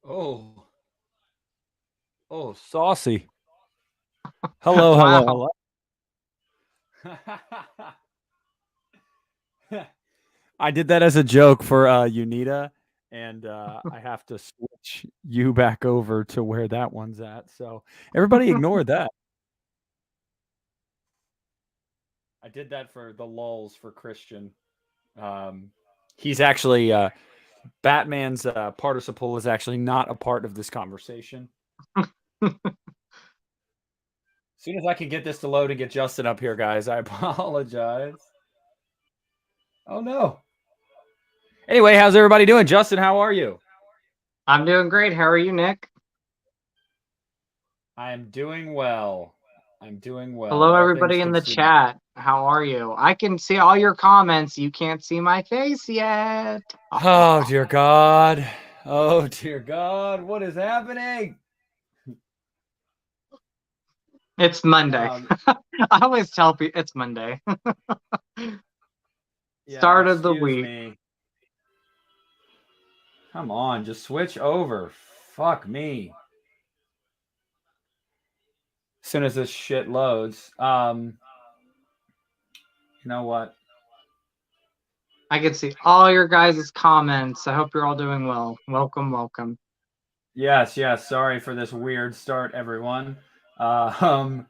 Oh, oh, saucy. Hello, Wow. hello, hello. I did that as a joke for Unita, and I have to switch you back over to where that one's at. So everybody ignored that. I did that for the lulls for Christian. Um, he's actually Batman's participle is actually not a part of this conversation. As soon as I can get this to load and get Justin up here, guys, I apologize. Oh no. Anyway, how's everybody doing? Justin, how are you? I'm doing great. How are you, Nick? I am doing well. I'm doing well, Hello, all things everybody in the considered. chat. How are you? I can see all your comments. You can't see my face yet. Oh, dear God. Oh, dear God. What is happening? It's Monday. Um, I always tell people it's Monday. yeah, Start of the excuse week. me. Come on, just switch over. Fuck me. As soon as this shit loads. You know what? I can see all your guys' comments. I hope you're all doing well. Welcome, welcome. Yes, yes. Sorry for this weird start, everyone. Uh, um,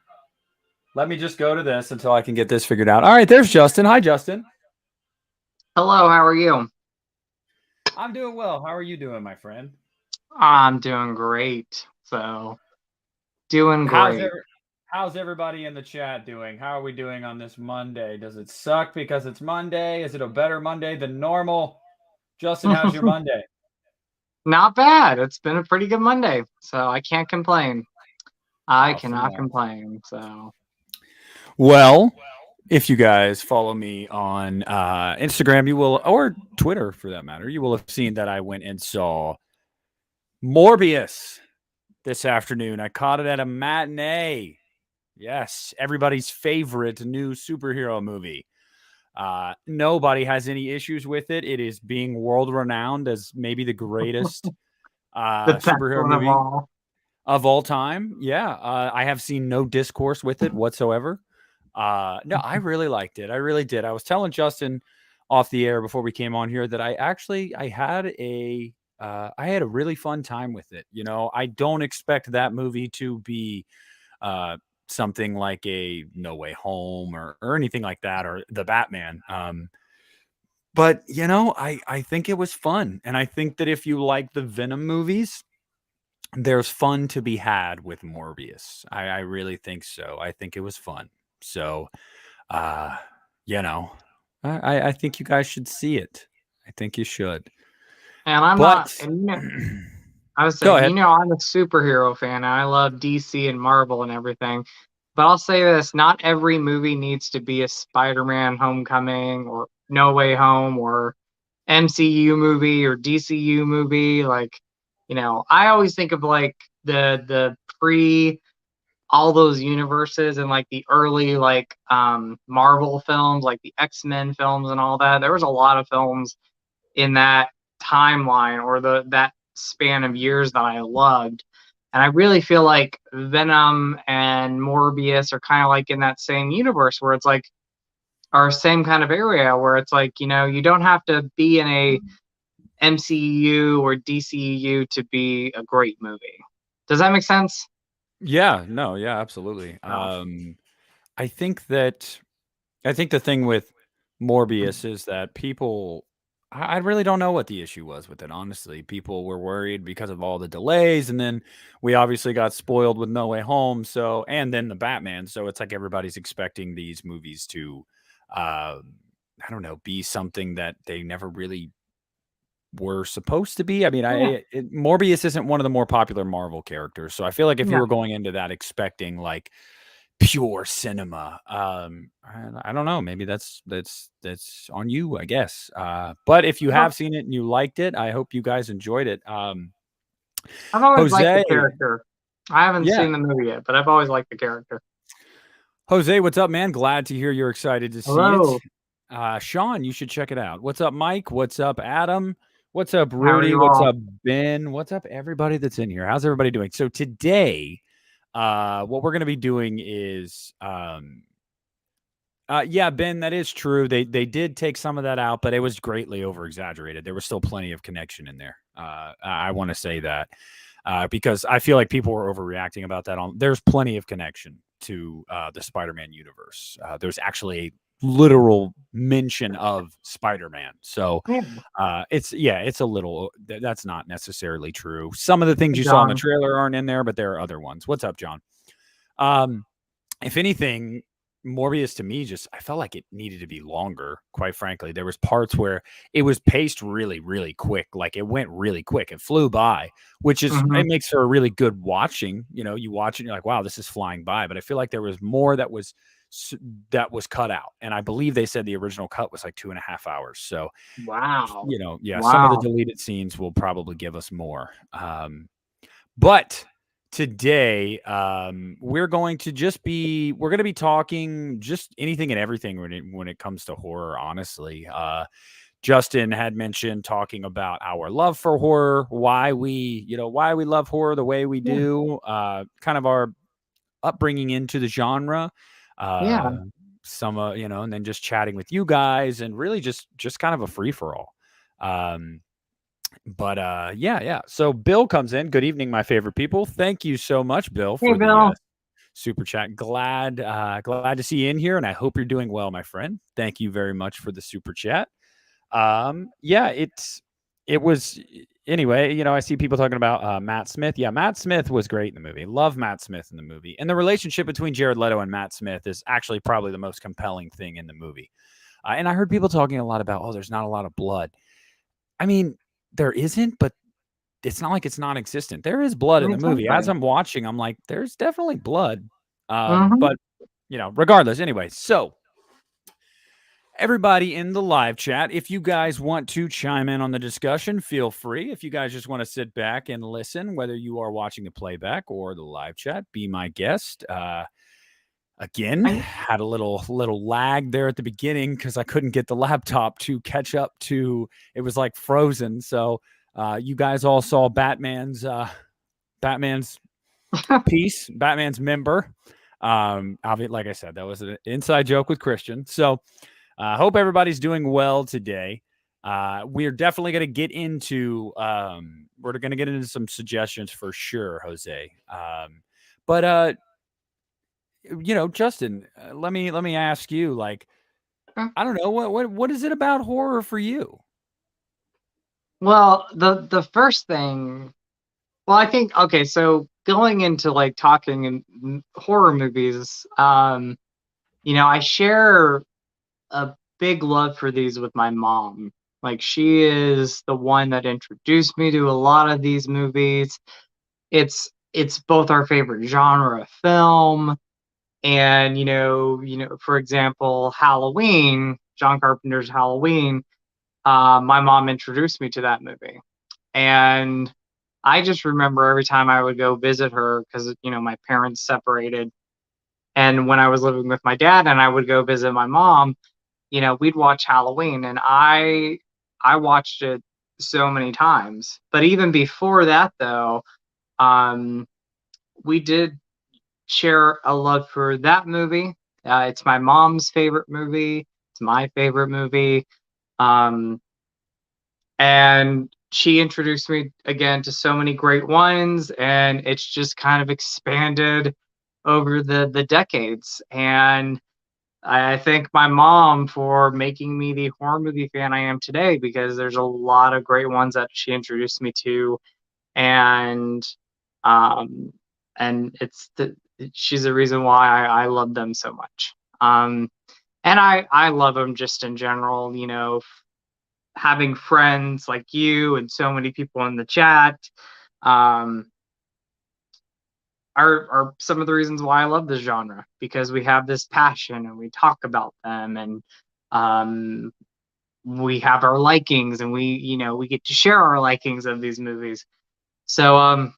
Let me just go to this until I can get this figured out. All right, there's Justin. Hi, Justin. Hello, how are you? I'm doing well. How are you doing, my friend? I'm doing great. So, doing How's great. every, how's everybody in the chat doing? How are we doing on this Monday? Does it suck because it's Monday? Is it a better Monday than normal? Justin, how's your Monday? Not bad. It's been a pretty good Monday. So, I can't complain. I Awesome, cannot awesome. complain. So, Well, if you guys follow me on Instagram, you will, or Twitter for that matter, you will have seen that I went and saw Morbius this afternoon. I caught it at a matinee. Yes, everybody's favorite new superhero movie. Nobody has any issues with it. It is being world renowned as maybe the greatest the best superhero one of movie all. of all time. Yeah, I have seen no discourse with it whatsoever. No, I really liked it. I really did. I was telling Justin off the air before we came on here that I had a really fun time with it. You know, I don't expect that movie to be uh, something like a No Way Home or anything like that or the Batman. But you know, I think it was fun, and I think that if you like the Venom movies, there's fun to be had with Morbius. I really think so. I think it was fun. So, uh, you know, I think you guys should see it. I think you should. And I'm not, But and I was go saying, ahead. I'm a superhero fan. And I love DC and Marvel and everything. But I'll say this, not every movie needs to be a Spider-Man Homecoming or No Way Home or MCU movie or DCU movie. Like, I always think of like the pre all those universes and like the early like Marvel films, like the X-Men films and all that. There was a lot of films in that timeline or that span of years that I loved. And I really feel like Venom and Morbius are kind of like in that same universe where it's like our same kind of area where it's like, you don't have to be in a MCU or DCU to be a great movie. Does that make sense? Yeah, no, yeah, absolutely. No. I think that I think the thing with Morbius is that I really don't know what the issue was with it, honestly. People were worried because of all the delays, and then we obviously got spoiled with No Way Home, so and then the Batman, so it's like everybody's expecting these movies to, uh, I don't know, be something that they never really were supposed to be. I mean, Yeah. Morbius isn't one of the more popular Marvel characters, so I feel like if you No. were going into that expecting like pure cinema. I don't know. Maybe that's on you, I guess. But if you Well, have seen it and you liked it, I hope you guys enjoyed it. I've always liked the Jose, character. I haven't yeah, seen the movie yet, but I've always liked the character. Jose, what's up, man? Glad to hear you're excited to see it. Hello. Sean, you should check it out. What's up, Mike? What's up, Adam? What's up, How are Rudy? you What's all? up, Ben? What's up, everybody that's in here? How's everybody doing? So today, what we're gonna be doing is, yeah, Ben, that is true. They did take some of that out, but it was greatly over exaggerated. There was still plenty of connection in there. I want to say that because I feel like people were overreacting about that. There's plenty of connection to the Spider-Man universe. There's actually a literal mention of Spider-Man. So Yeah, it's a little that's not necessarily true. Some of the things you saw in the John. trailer aren't in there, but there are other ones. What's up, John? Um, if anything, Morbius to me just I felt like it needed to be longer, quite frankly. There was parts where it was paced really, really quick. Like it went really quick. It flew by, which is Hmm. it makes for a really good watching. You watch it and you're like, wow, this is flying by. But I feel like there was more that was cut out. And I believe they said the original cut was like 2.5 hours. So, Wow. yeah, some of the Wow. deleted scenes will probably give us more. But today, we're going to be talking just anything and everything when it comes to horror, honestly. Justin had mentioned talking about our love for horror, why we love horror the way we Yeah. do, kind of our upbringing into the genre. Yeah. Uh, and then just chatting with you guys and really just kind of a free for all. Um, but yeah. So Bill comes in. Good evening, my favorite people. Thank you so much, Bill, Hey, for the Bill. super chat. Glad to see you in here, and I hope you're doing well, my friend. Thank you very much for the super chat. Yeah, it was anyway. I see people talking about Matt Smith. Yeah, Matt Smith was great in the movie. Love Matt Smith in the movie, and the relationship between Jared Leto and Matt Smith is actually probably the most compelling thing in the movie. And I heard people talking a lot about, oh, there's not a lot of blood. I mean, there isn't, but it's not like it's non-existent. There is blood in the movie. As Exactly. I'm watching, I'm like, there's definitely blood. Hmm. But regardless, anyway. So everybody in the live chat, if you guys want to chime in on the discussion, feel free. If you guys just want to sit back and listen, whether you are watching the playback or the live chat, be my guest. Again, I, had a little lag there at the beginning because I couldn't get the laptop to catch up to. It was like frozen. So you guys all saw Batman's piece, Batman's member. Like I said, that was an inside joke with Christian. So hope everybody's doing well today. We're definitely going to get into some suggestions for sure, Jose. But Justin, let me ask you, like, I don't know, what is it about horror for you? well, the first thing, well, I think okay. So going into like talking in horror movies, I share a big love for these with my mom. Like she is the one that introduced me to a lot of these movies. It's both our favorite genre of film and for example, Halloween, John Carpenter's Halloween. My mom introduced me to that movie, and I just remember every time I would go visit her because my parents separated, and when I was living with my dad and I would go visit my mom, we'd watch Halloween, and I watched it so many times. But even before that, though, um, we did share a love for that movie. It's my mom's favorite movie. It's my favorite movie. Um, and she introduced me again to so many great ones, and it's just kind of expanded over the decades. And I thank my mom for making me the horror movie fan I am today because there's a lot of great ones that she introduced me to, and um, she's the reason why I love them so much. And I love them just in general. Having friends like you and so many people in the chat um, are some of the reasons why I love this genre because we have this passion and we talk about them and um, we have our likings and we get to share our likings of these movies. So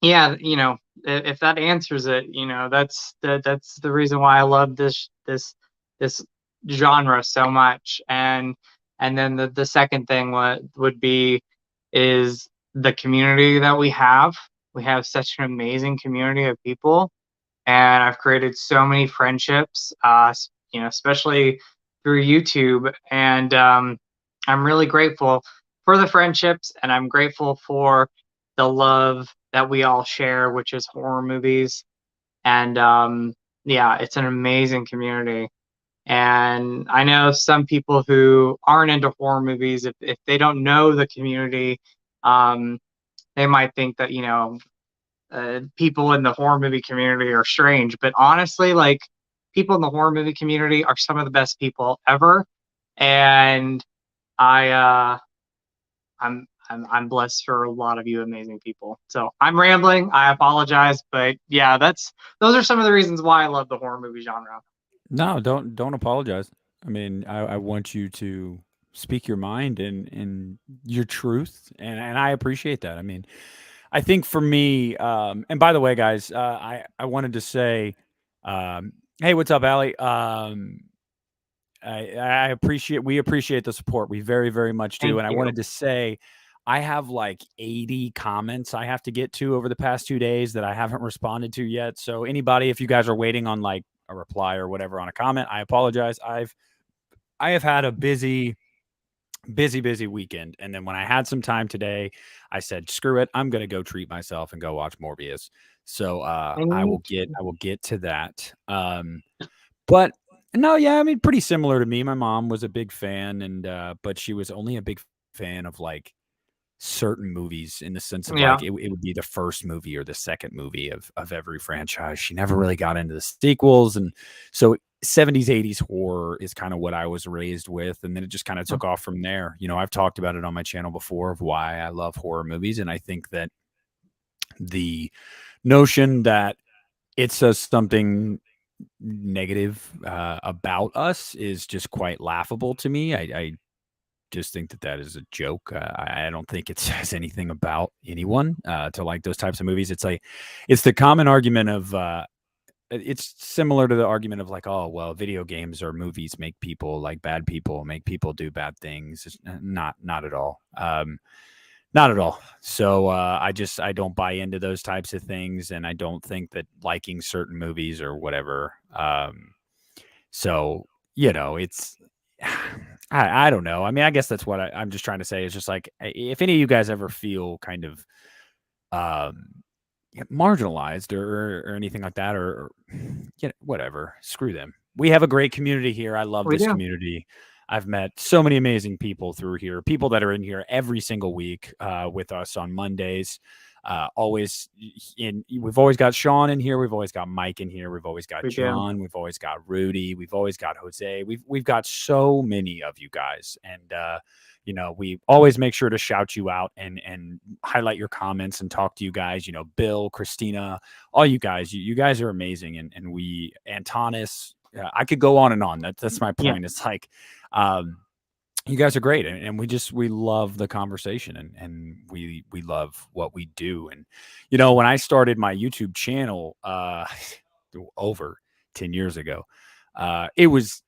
yeah, if that answers it, that's the reason why I love this genre so much. And And then the second thing would be is the community that we have. We have such an amazing community of people, and I've created so many friendships, especially through YouTube. And I'm really grateful for the friendships, and I'm grateful for the love that we all share, which is horror movies. And yeah, it's an amazing community. And I know some people who aren't into horror movies, if they don't know the community, um, they might think that, people in the horror movie community are strange. But honestly, like, people in the horror movie community are some of the best people ever. And I, I'm blessed for a lot of you amazing people. So I'm rambling. I apologize, but yeah, those are some of the reasons why I love the horror movie genre. No, don't apologize. I mean, I want you to speak your mind and your truth, and I appreciate that. I mean, I think for me, and by the way, guys, I wanted to say, hey, what's up, Allie? I appreciate we appreciate the support. We very, very much do. Thank And I you. wanted to say I have like 80 comments I have to get to over the past 2 days that I haven't responded to yet. So anybody, if you guys are waiting on like a reply or whatever on a comment, I apologize. I have had a busy weekend. And then when I had some time today, I said, screw it. I'm gonna go treat myself and go watch Morbius. So And me too. I will get to that. But no, yeah, I mean, pretty similar to me. My mom was a big fan, and but she was only a big fan of like certain movies in the sense of Yeah. like it would be the first movie or the second movie of every franchise. She never really got into the sequels, and so 70s, 80s horror is kind of what I was raised with, and then it just kind of took off from there. You know, I've talked about it on my channel before of why I love horror movies, and I think that the notion that it says something negative about us is just quite laughable to me. I just think that that is a joke. I don't think it says anything about anyone to like those types of movies. It's like it's the common argument of it's similar to the argument of like, oh well, video games or movies make people like bad people, make people do bad things. It's not at all. Not at all. So I don't buy into those types of things, and I don't think that liking certain movies or whatever. So you know, it's I don't know. I mean, I guess that's what I'm just trying to say is just like if any of you guys ever feel kind of um marginalized or anything like that, or whatever, screw them. We have a great community here. I love We this do. community. I've met so many amazing people through here, people that are in here every single week with us on Mondays. Always in, we've always got Sean in here. We've always got Mike in here. We've always got We do. John. We've always got Rudy. We've always got Jose. We've got so many of you guys, and you know, we always make sure to shout you out and highlight your comments and talk to you guys. You know, Bill, Christina, all you guys. You guys are amazing, and we Antonis. I could go on and on. That's my Yeah. point. It's like. You guys are great, and we love the conversation, and we love what we do. And you know, when I started my YouTube channel over 10 years ago, it was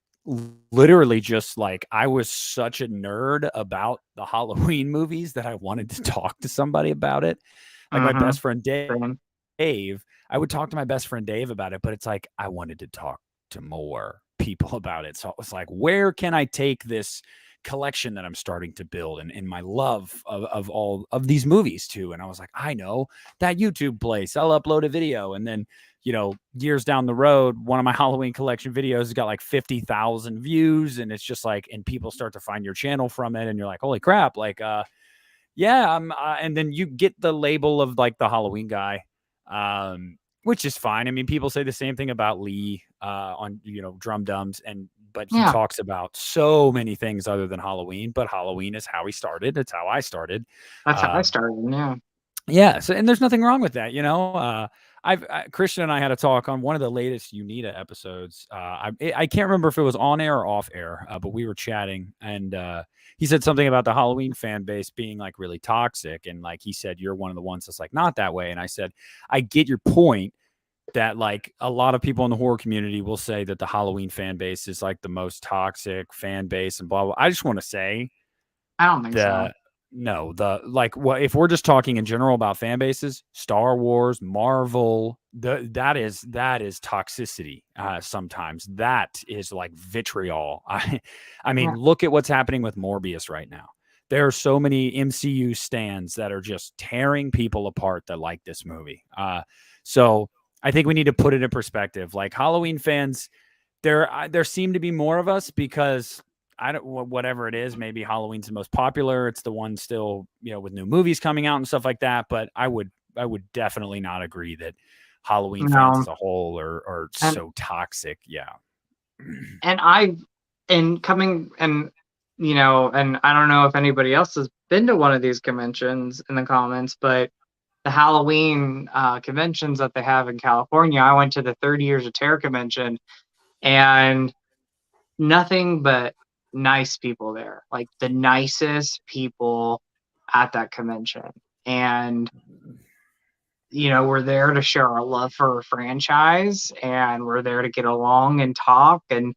literally just like I was such a nerd about the Halloween movies that I wanted to talk to somebody about it. Like my Mm-hmm. best friend Same. Dave, I would talk to my best friend Dave about it, but it's like I wanted to talk to more people about it. So it was like, where can I take this collection that I'm starting to build and my love of all of these movies too? And I was like, I know that YouTube place. I'll upload a video. And then, you know, years down the road, one of my Halloween collection videos has got like 50,000 views. And it's just like, and people start to find your channel from it. And you're like, holy crap. Like, yeah, and then you get the label of like the Halloween guy, which is fine. I mean, people say the same thing about Lee on Drum Dums, but he Yeah. talks about so many things other than Halloween. But Halloween is how he started. It's how I started. That's how I Um, started. Yeah. yeah, so and there's nothing wrong with that, you know. Christian and I had a talk on one of the latest UNITA episodes. I can't remember if it was on air or off air, but we were chatting, and he said something about the Halloween fan base being like really toxic, and like he said, you're one of the ones that's like not that way. And I said, I get your point, that like a lot of people in the horror community will say that the Halloween fan base is like the most toxic fan base and blah blah. I just want to say I don't think so. the no, the like what if we're just talking in general about fan bases, Star Wars, Marvel, that is toxicity. Sometimes that is like vitriol. I mean, Yeah. look at what's happening with Morbius right now. There are so many MCU stands that are just tearing people apart that like this movie. So I think we need to put it in perspective. Like Halloween fans, there seem to be more of us because I don't whatever it is. Maybe Halloween's the most popular. It's the one still, with new movies coming out and stuff like that. But I would definitely not agree that Halloween fans No. as a whole are And so toxic. Yeah. and I've and coming and and I don't know if anybody else has been to one of these conventions in the comments, but the Halloween conventions that they have in California, I went to the 30 Years of Terror convention, and nothing but nice people there, like the nicest people at that convention. And we're there to share our love for a franchise, and we're there to get along and talk, and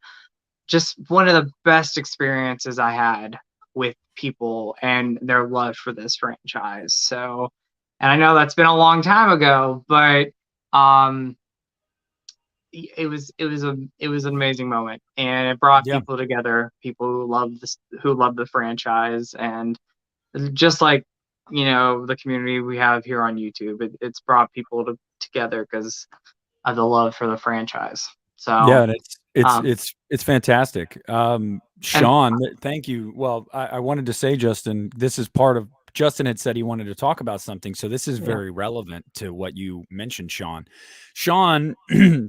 just one of the best experiences I had with people and their love for this franchise. So, and I know that's been a long time ago, but um it was an amazing moment, and it brought Yeah. people together, people who love the franchise. And just like the community we have here on YouTube, it's brought people together because of the love for the franchise. So Yeah, and it's um it's it's fantastic. and Sean, thank you. Well, I wanted to say, Justin, this is part of Justin had said he wanted to talk about something, so this is yeah. very relevant to what you mentioned, Sean. Sean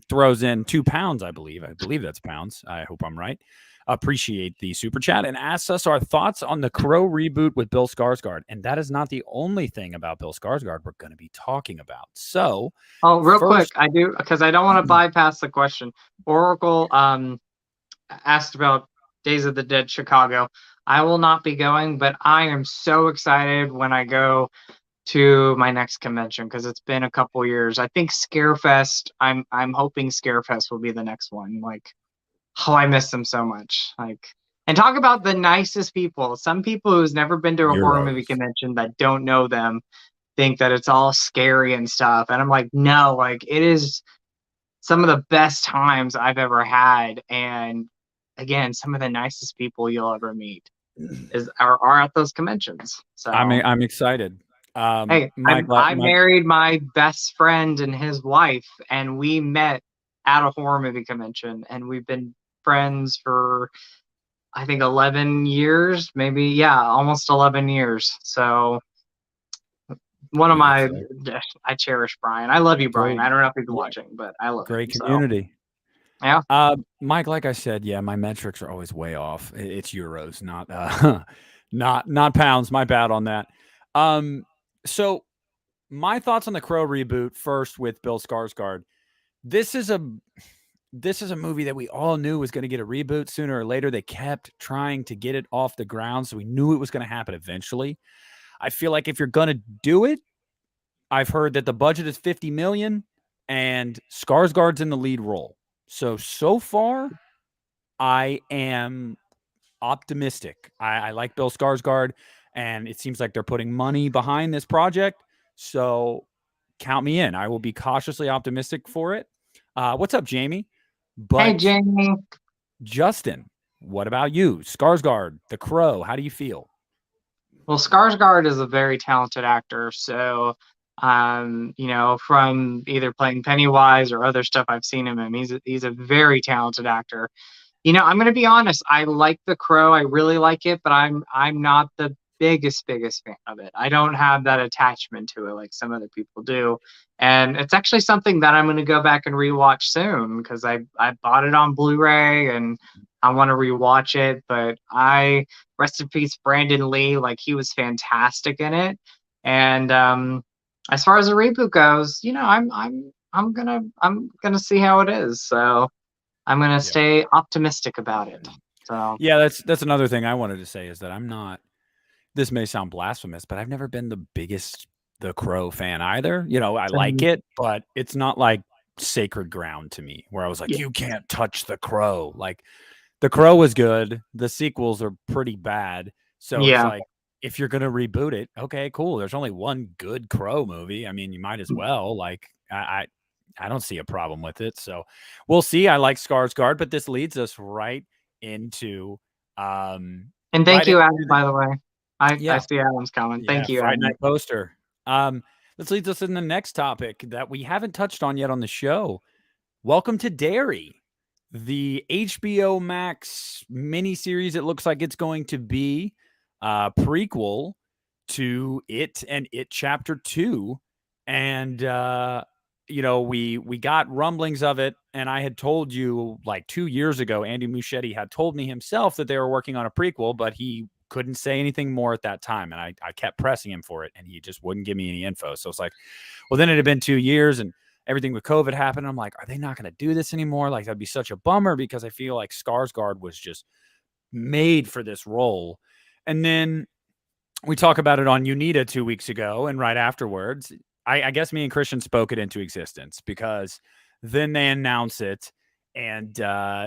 throws in 2 pounds, I believe. I believe that's pounds. I hope I'm right. Appreciate the super chat and asks us our thoughts on the Crow reboot with Bill Skarsgård. And that is not the only thing about Bill Skarsgård we're going to be talking about. So, Oh, real quick, first, I do, because I don't want to bypass the question. Oracle asked about Days of the Dead Chicago. I will not be going, but I am so excited when I go to my next convention because it's been a couple years. I think Scarefest. I'm hoping Scarefest will be the next one. Like, oh, I miss them so much. Like, and talk about the nicest people. Some people who's never been to a horror movie Euros. convention that don't know them think that it's all scary and stuff. And I'm like, no, like it is some of the best times I've ever had. And again, some of the nicest people you'll ever meet are at those conventions. So I'm excited. hey, I married my best friend and his wife, and we met at a horror movie convention, and we've been friends for I think 11 years, maybe, yeah, almost 11 years. So one of That's my I cherish Brian. I love you, Brian. great. I don't know if he's Yeah, watching, but I love great him. So community. yeah. Mike, like I said, yeah, my metrics are always way off. It's euros, not not pounds. My bad on that. Um, so my thoughts on the Crow reboot first with Bill Skarsgård. This is a this is a movie that we all knew was going to get a reboot sooner or later. They kept trying to get it off the ground, so we knew it was going to happen eventually. I feel like if you're going to do it, I've heard that the budget is 50 million and Skarsgård's in the lead role. So far, I am optimistic. I like Bill Skarsgård, and it seems like they're putting money behind this project. So count me in. I will be cautiously optimistic for it. What's up, Jamie? Hey, But Jamie. Justin, what about you? Skarsgård, The Crow. How do you feel? Well, Skarsgård is a very talented actor. So, from either playing Pennywise or other stuff I've seen him in, he's a very talented actor. I'm gonna be honest. I like The Crow. I really like it, but I'm not the biggest fan of it. I don't have that attachment to it like some other people do. And it's actually something that I'm gonna go back and rewatch soon because I bought it on Blu-ray and I want to rewatch it. But I rest in peace Brandon Lee. Like he was fantastic in it. And as far as the reboot goes, I'm gonna see how it is. So I'm gonna Yeah. stay optimistic about it. So Yeah, that's another thing I wanted to say is that I'm not this may sound blasphemous, but I've never been the biggest The Crow fan either. I like um, it, but it's not like sacred ground to me, where I was like, Yeah. you can't touch The Crow. Like, The Crow was good. The sequels are pretty bad. So it's Yeah. like, if you're gonna reboot it, okay, cool. There's only one good Crow movie. I mean, you might as well. Like, I don't see a problem with it. So we'll see. I like Skarsgård, but this leads us into And thank right you, into Adam, by the way. I yeah, see Adam's comment. yeah, Thank you, Friday Adam. Night Poster. This leads us in the next topic that we haven't touched on yet on the show. Welcome to Derry, the HBO Max miniseries. It looks like it's going to be a prequel to It and It Chapter 2. And we got rumblings of it, and I had told you like 2 years ago, Andy Muschietti had told me himself that they were working on a prequel, but he couldn't say anything more at that time. And I kept pressing him for it, and he just wouldn't give me any info. So it's like, well, then it had been 2 years, and everything with COVID happened. I'm like, are they not going to do this anymore? Like, that'd be such a bummer, because I feel like Skarsgård was just made for this role. And then we talk about it on UNITA 2 weeks ago, and right afterwards, I guess me and Christian spoke it into existence, because then they announce it and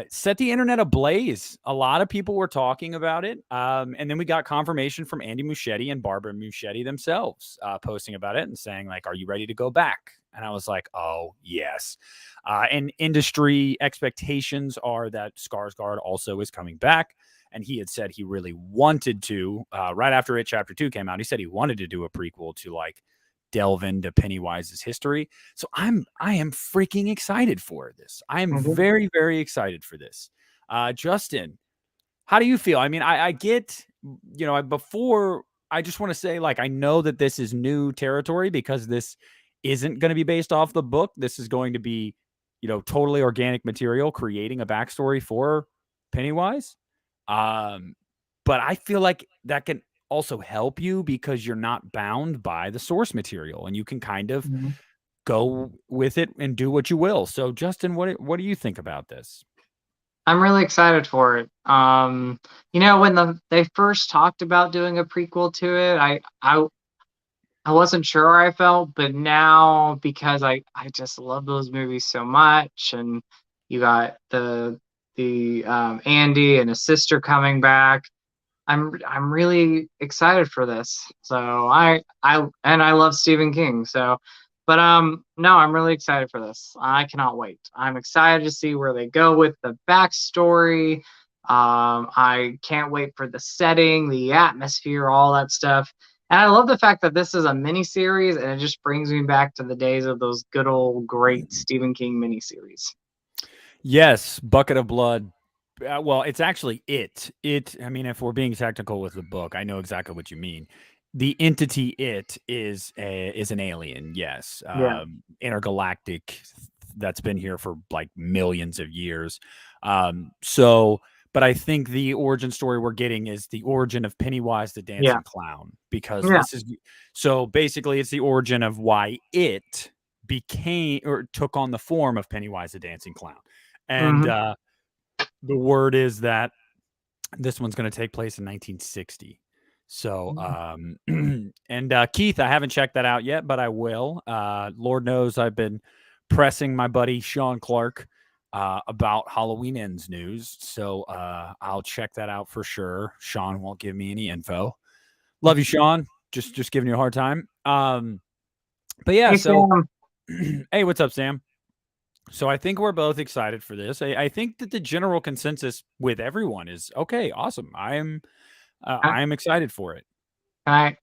set the internet ablaze. A lot of people were talking about it, and then we got confirmation from Andy Muschietti and Barbara Muschietti themselves posting about it and saying, like, are you ready to go back? And I was like, oh, yes. And industry expectations are that Skarsgård also is coming back. And he had said he really wanted to, right after It Chapter 2 came out, he said he wanted to do a prequel to, like, delve into Pennywise's history. So I am freaking excited for this. I am Mhm. very, very excited for this. Justin, how do you feel? I mean, I get, before, I just want to say, like, I know that this is new territory, because this isn't going to be based off the book. This is going to be, totally organic material, creating a backstory for Pennywise. Um, but I feel like that can also help you, because you're not bound by the source material, and you can kind of Mhm. go with it and do what you will. So, Justin, what do you think about this? I'm really excited for it. When they first talked about doing a prequel to it, I wasn't sure how I felt, but now, because I just love those movies so much, and you got the Andy and his sister coming back. I'm really excited for this. So I love Stephen King. So, but no, I'm really excited for this. I cannot wait. I'm excited to see where they go with the backstory. I can't wait for the setting, the atmosphere, all that stuff. And I love the fact that this is a mini series, and it just brings me back to the days of those good old great Stephen King miniseries. Yes, Bucket of Blood. Well, it's actually it. It. I mean, if we're being technical with the book, I know exactly what you mean. The entity it is an alien. Yes, Yeah, intergalactic, that's been here for like millions of years. So, but I think the origin story we're getting is the origin of Pennywise the yeah, Dancing Clown, because yeah. this is, so basically it's the origin of why it became, or took on the form of Pennywise the Dancing Clown. And Hmm. the word is that this one's going to take place in 1960. So, and Keith, I haven't checked that out yet, but I will. Lord knows I've been pressing my buddy Sean Clark about Halloween Ends news. So I'll check that out for sure. Sean won't give me any info. Love you, Sean. Just giving you a hard time. But yeah, Hey so Sam. hey, what's up, Sam? So I think we're both excited for this. I think that the general consensus with everyone is okay, awesome. I am excited for it. I'm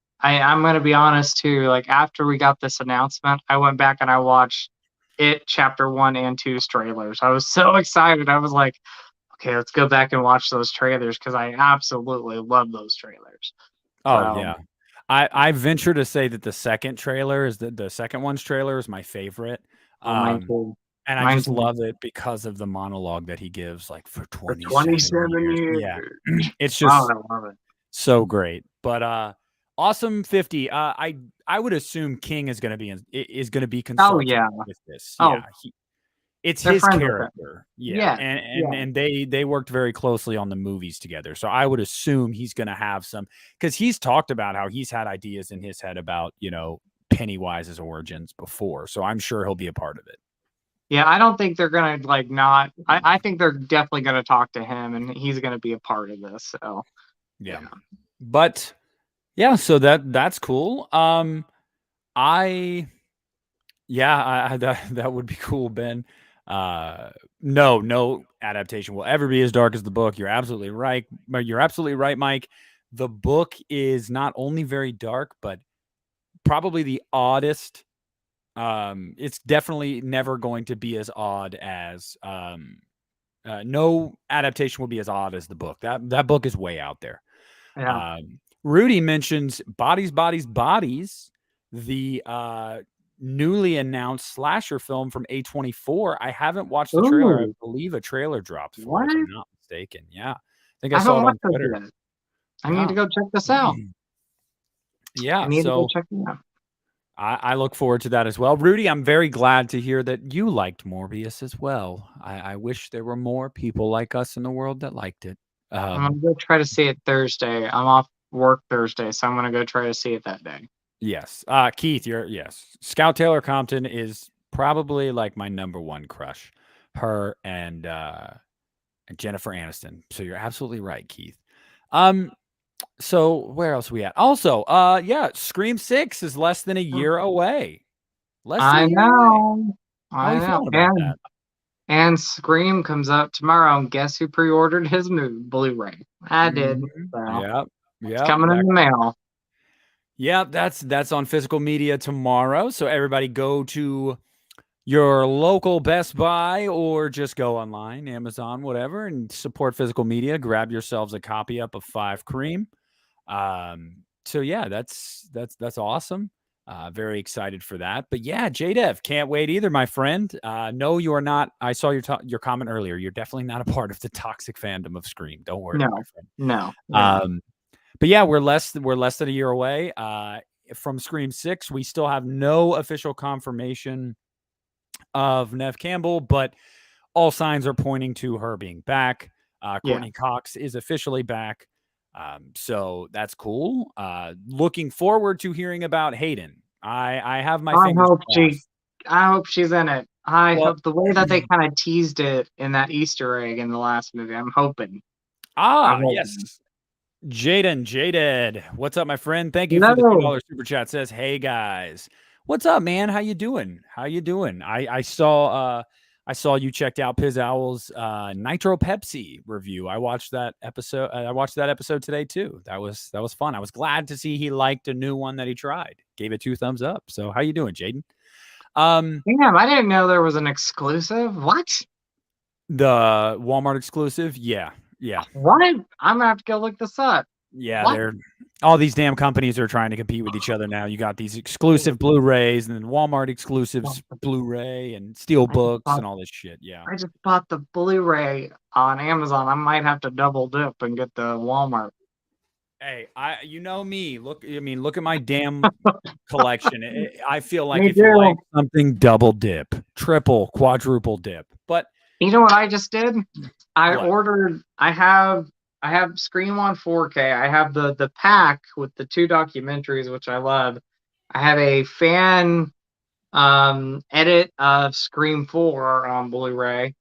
gonna be honest too. Like, after we got this announcement, I went back and I watched it chapter 1 and 2's trailers. I was so excited. I was like, okay, let's go back and watch those trailers, because I absolutely love those trailers. Oh So, yeah. I venture to say that the second trailer is the second one's trailer is my favorite. oh, mine Um, too. and I Mine just too. love it because of the monologue that he gives, like, for For 27 27 years. years. Yeah. It's Oh, just I love it. so great. But awesome 50. I would assume King is going to be Oh consulting yeah. with this. Oh, Yeah. It's they're his friends with them. character. Yeah. Yeah. And and Yeah. and they worked very closely on the movies together. So I would assume he's going to have some, cuz he's talked about how he's had ideas in his head about, Pennywise's origins before. So I'm sure he'll be a part of it. Yeah, I don't think they're gonna like not. I think they're definitely gonna talk to him, and he's gonna be a part of this. So Yeah. yeah. But yeah, so that's cool. I Yeah, that would be cool, Ben. Uh, no adaptation will ever be as dark as the book. You're absolutely right. You're absolutely right, Mike. The book is not only very dark, but probably the oddest. It's definitely never going to be as odd as no adaptation will be as odd as the book. That book is way out there. Yeah. Rudy mentions Bodies, Bodies, Bodies, the newly announced slasher film from A24. I haven't watched the trailer. I Ooh, believe a trailer dropped for it, if what? I'm not mistaken. Yeah. I think I I saw haven't it on watched those Twitter. yet. I need Yeah. to go check this out. I Yeah. need to go So check it out. I look forward to that as well. Rudy, I'm very glad to hear that you liked Morbius as well. I wish there were more people like us in the world that liked it. I'm gonna go try to see it Thursday. I'm off work Thursday, so I'm gonna go try to see it that day. Yes. Keith, yes. Scout Taylor Compton is probably like my number one crush. Her and Jennifer Aniston. So you're absolutely right, Keith. So where else are we at? Also, yeah, Scream 6 is less than a year away. Less than a I year away. know. How are I you know. feeling about that? And Scream comes out tomorrow, and guess who pre-ordered his Blu-ray? I did. So Yep. it's Yep. coming in the mail. Yep. That's on physical media tomorrow. So everybody go to your local Best Buy or just go online, Amazon, whatever, and support physical media. Grab yourselves a copy up of Five Cream. So yeah, that's awesome. Very excited for that. But yeah, JDev, can't wait either, my friend. No, you are not. I saw your comment earlier. You're definitely not a part of the toxic fandom of Scream. Don't worry, my No, friend. no, you're not. But yeah, we're less than a year away. From Scream 6, we still have no official confirmation of Nev Campbell, but all signs are pointing to her being back. Yeah. Courtney Cox is officially back. So that's cool. Looking forward to hearing about Hayden. I have my I fingers hope crossed. I hope she's in it. I Well, hope the way that they kind of teased it in that Easter egg in the last movie. I'm hoping. I'm hoping. yes. Jaden, Jaded. What's up, my friend? Thank you for the No. $2 super chat. Says, hey guys. What's up, man? How you doing? How you doing? I saw you checked out Piz Owl's Nitro Pepsi review. I watched that episode. I watched that episode today too. That was fun. I was glad to see he liked a new one that he tried. Gave it 2 thumbs up. So how you doing, Jaden? Damn, I didn't know there was an exclusive. What? The Walmart exclusive. Yeah. Yeah. What? I'm gonna have to go look this up. Yeah, What? they're all these damn companies are trying to compete with each other now. You got these exclusive Blu-rays and then Walmart exclusives Blu-ray and steel I just books bought and all this shit. Yeah. I just bought the Blu-ray on Amazon. I might have to double dip and get the Walmart. Hey, you know me. Look at my damn collection. I feel like Me if you like too. something, double dip, triple, quadruple dip. But You know what I just did? I what? ordered. I have Scream on 4K. I have the pack with the 2 documentaries, which I love. I have a fan edit of Scream 4 on Blu-ray.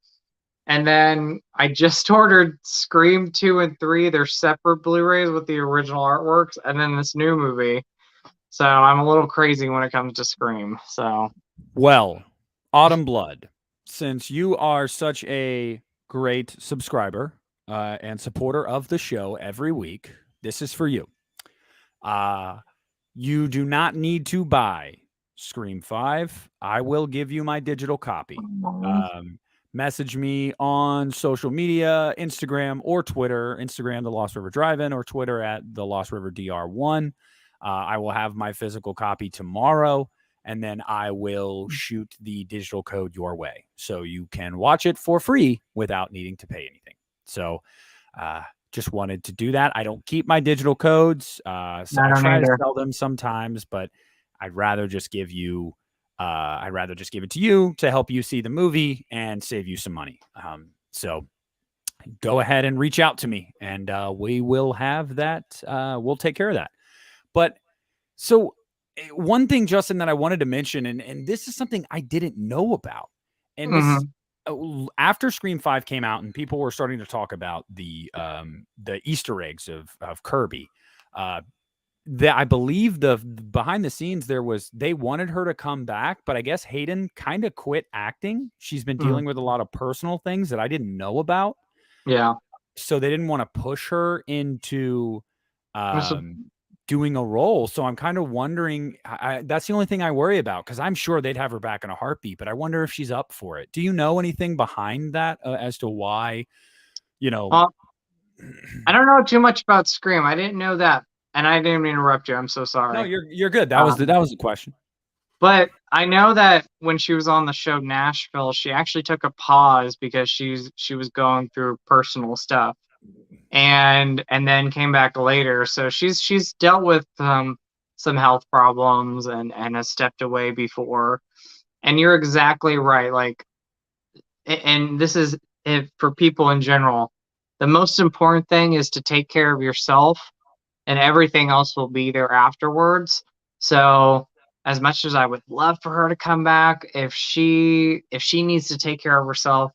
And then I just ordered Scream 2 and 3. They're separate Blu-rays with the original artworks, and then this new movie. So I'm a little crazy when it comes to Scream. So Well, Autumn Blood, since you are such a great subscriber and supporter of the show every week, this is for you. You do not need to buy Scream 5. I will give you my digital copy. Message me on social media, Instagram or Twitter. Instagram, the Lost River Drive-In, or Twitter at the Lost River DR1. I will have my physical copy tomorrow, and then I will shoot the digital code your way, so you can watch it for free without needing to pay anything. So, just wanted to do that. I don't keep my digital codes. So I try to sell them sometimes, but I'd rather just give you. I'd rather just give it to you to help you see the movie and save you some money. So go ahead and reach out to me, and we will have that. We'll take care of that. But so one thing, Justin, that I wanted to mention, and this is something I didn't know about, and this Hmm. after Scream 5 came out and people were starting to talk about the Easter eggs of Kirby. Uh, that I believe the behind the scenes there was they wanted her to come back, but I guess Hayden kind of quit acting. She's been Hmm. dealing with a lot of personal things that I didn't know about, Yeah. so they didn't want to push her into That's a- um, doing a role. So I'm kind of wondering. That's the only thing I worry about because I'm sure they'd have her back in a heartbeat. But I wonder if she's up for it. Do you know anything behind that as to why? You know. well, I don't know too much about Scream. I didn't know that, and I didn't interrupt you. I'm so No, sorry. you're good. Um, That was the question. but I know that when she was on the show Nashville, she actually took a pause because she was going through personal stuff, and then came back later. So she's dealt with some health problems and has stepped away before. And you're exactly right. Like, and this is if for people in general, the most important thing is to take care of yourself, and everything else will be there afterwards. So as much as I would love for her to come back, if she needs to take care of herself,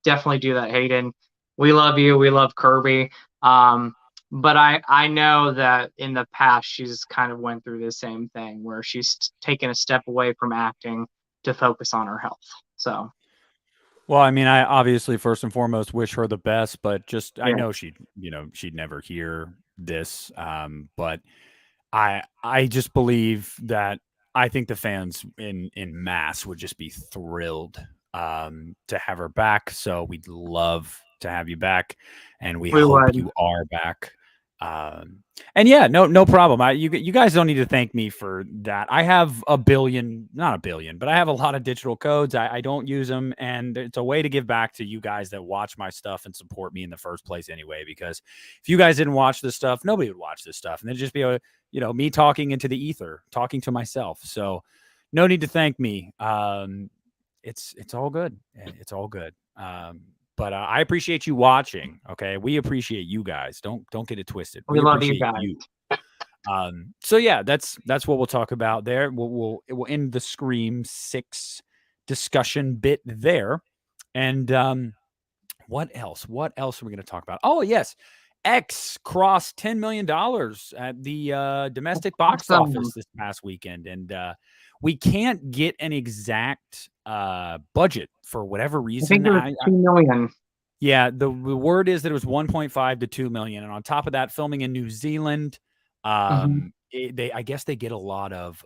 definitely do that, Hayden. We love you. We love Kirby. Um, but I know that in the past she's kind of went through the same thing where she's taken a step away from acting to focus on her health. So Well, I mean, I obviously first and foremost wish her the best, but just I yeah, know she'd never hear this. But I just believe that I think the fans in mass would just be thrilled to have her back. So we'd love to have you back, and we we hope would. you are back. Um, and yeah, no problem. You guys don't need to thank me for that. I have a billion, not a billion, but I have a lot of digital codes. I don't use them, and it's a way to give back to you guys that watch my stuff and support me in the first place anyway. Because if you guys didn't watch this stuff, nobody would watch this stuff, and it'd just be a me talking into the ether, talking to myself. So no need to thank me. It's all good. It's all good. But I appreciate you watching. Okay, we appreciate you guys. Don't get it twisted. We We love you appreciate guys. you. So yeah, that's what we'll talk about there. We'll end the Scream 6 discussion bit there, and what else? What else are we going to talk about? Oh yes, X crossed $10 million at the domestic box Awesome. office this past weekend, and we can't get an exact budget for whatever I think reason. it was 2 million. Yeah, the word is that it was 1.5 to 2 million, and on top of that, filming in New Zealand, Hmm. they I guess they get a lot of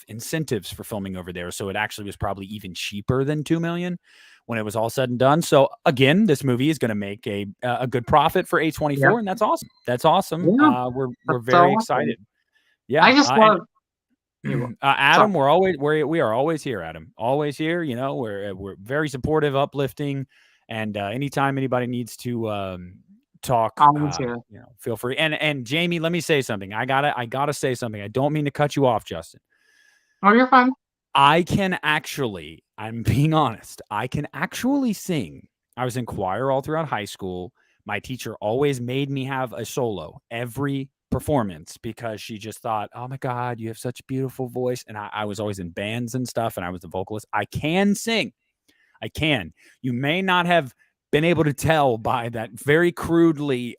incentives for filming over there, so it actually was probably even cheaper than 2 million when it was all said and done. So again, this movie is going to make a good profit for Yep. A24, and that's awesome. That's awesome. Yeah, We're that's very so awesome. excited. Yeah, I just and love you. Sorry. Adam, we are always here, Adam. Always here. You know, we're very supportive, uplifting, and anytime anybody needs to talk, Always here. feel free. And Jamie, let me say something. I gotta say something. I don't mean to cut you off, Justin. Oh, you're fine. I'm being honest. I can actually sing. I was in choir all throughout high school. My teacher always made me have a solo every performance because she just thought, oh my God, you have such a beautiful voice. And I was always in bands and stuff, and I was the vocalist. I can sing. I can. You may not have been able to tell by that very crudely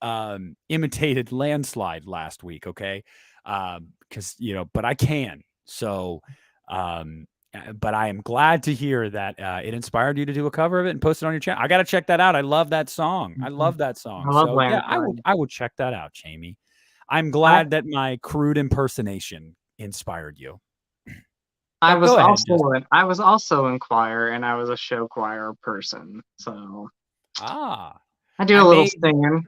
imitated landslide last week, okay? Because, but I can. So, but I am glad to hear that it inspired you to do a cover of it and post it on your channel. I got to check that out. I love that song. I Mhm. love that song. I love So yeah, landslide. I would check that out, Jamie. I'm I glad that my crude impersonation inspired you. I But was go ahead, also just in choir, and I was a show choir person. So ah. I do I a little made singing.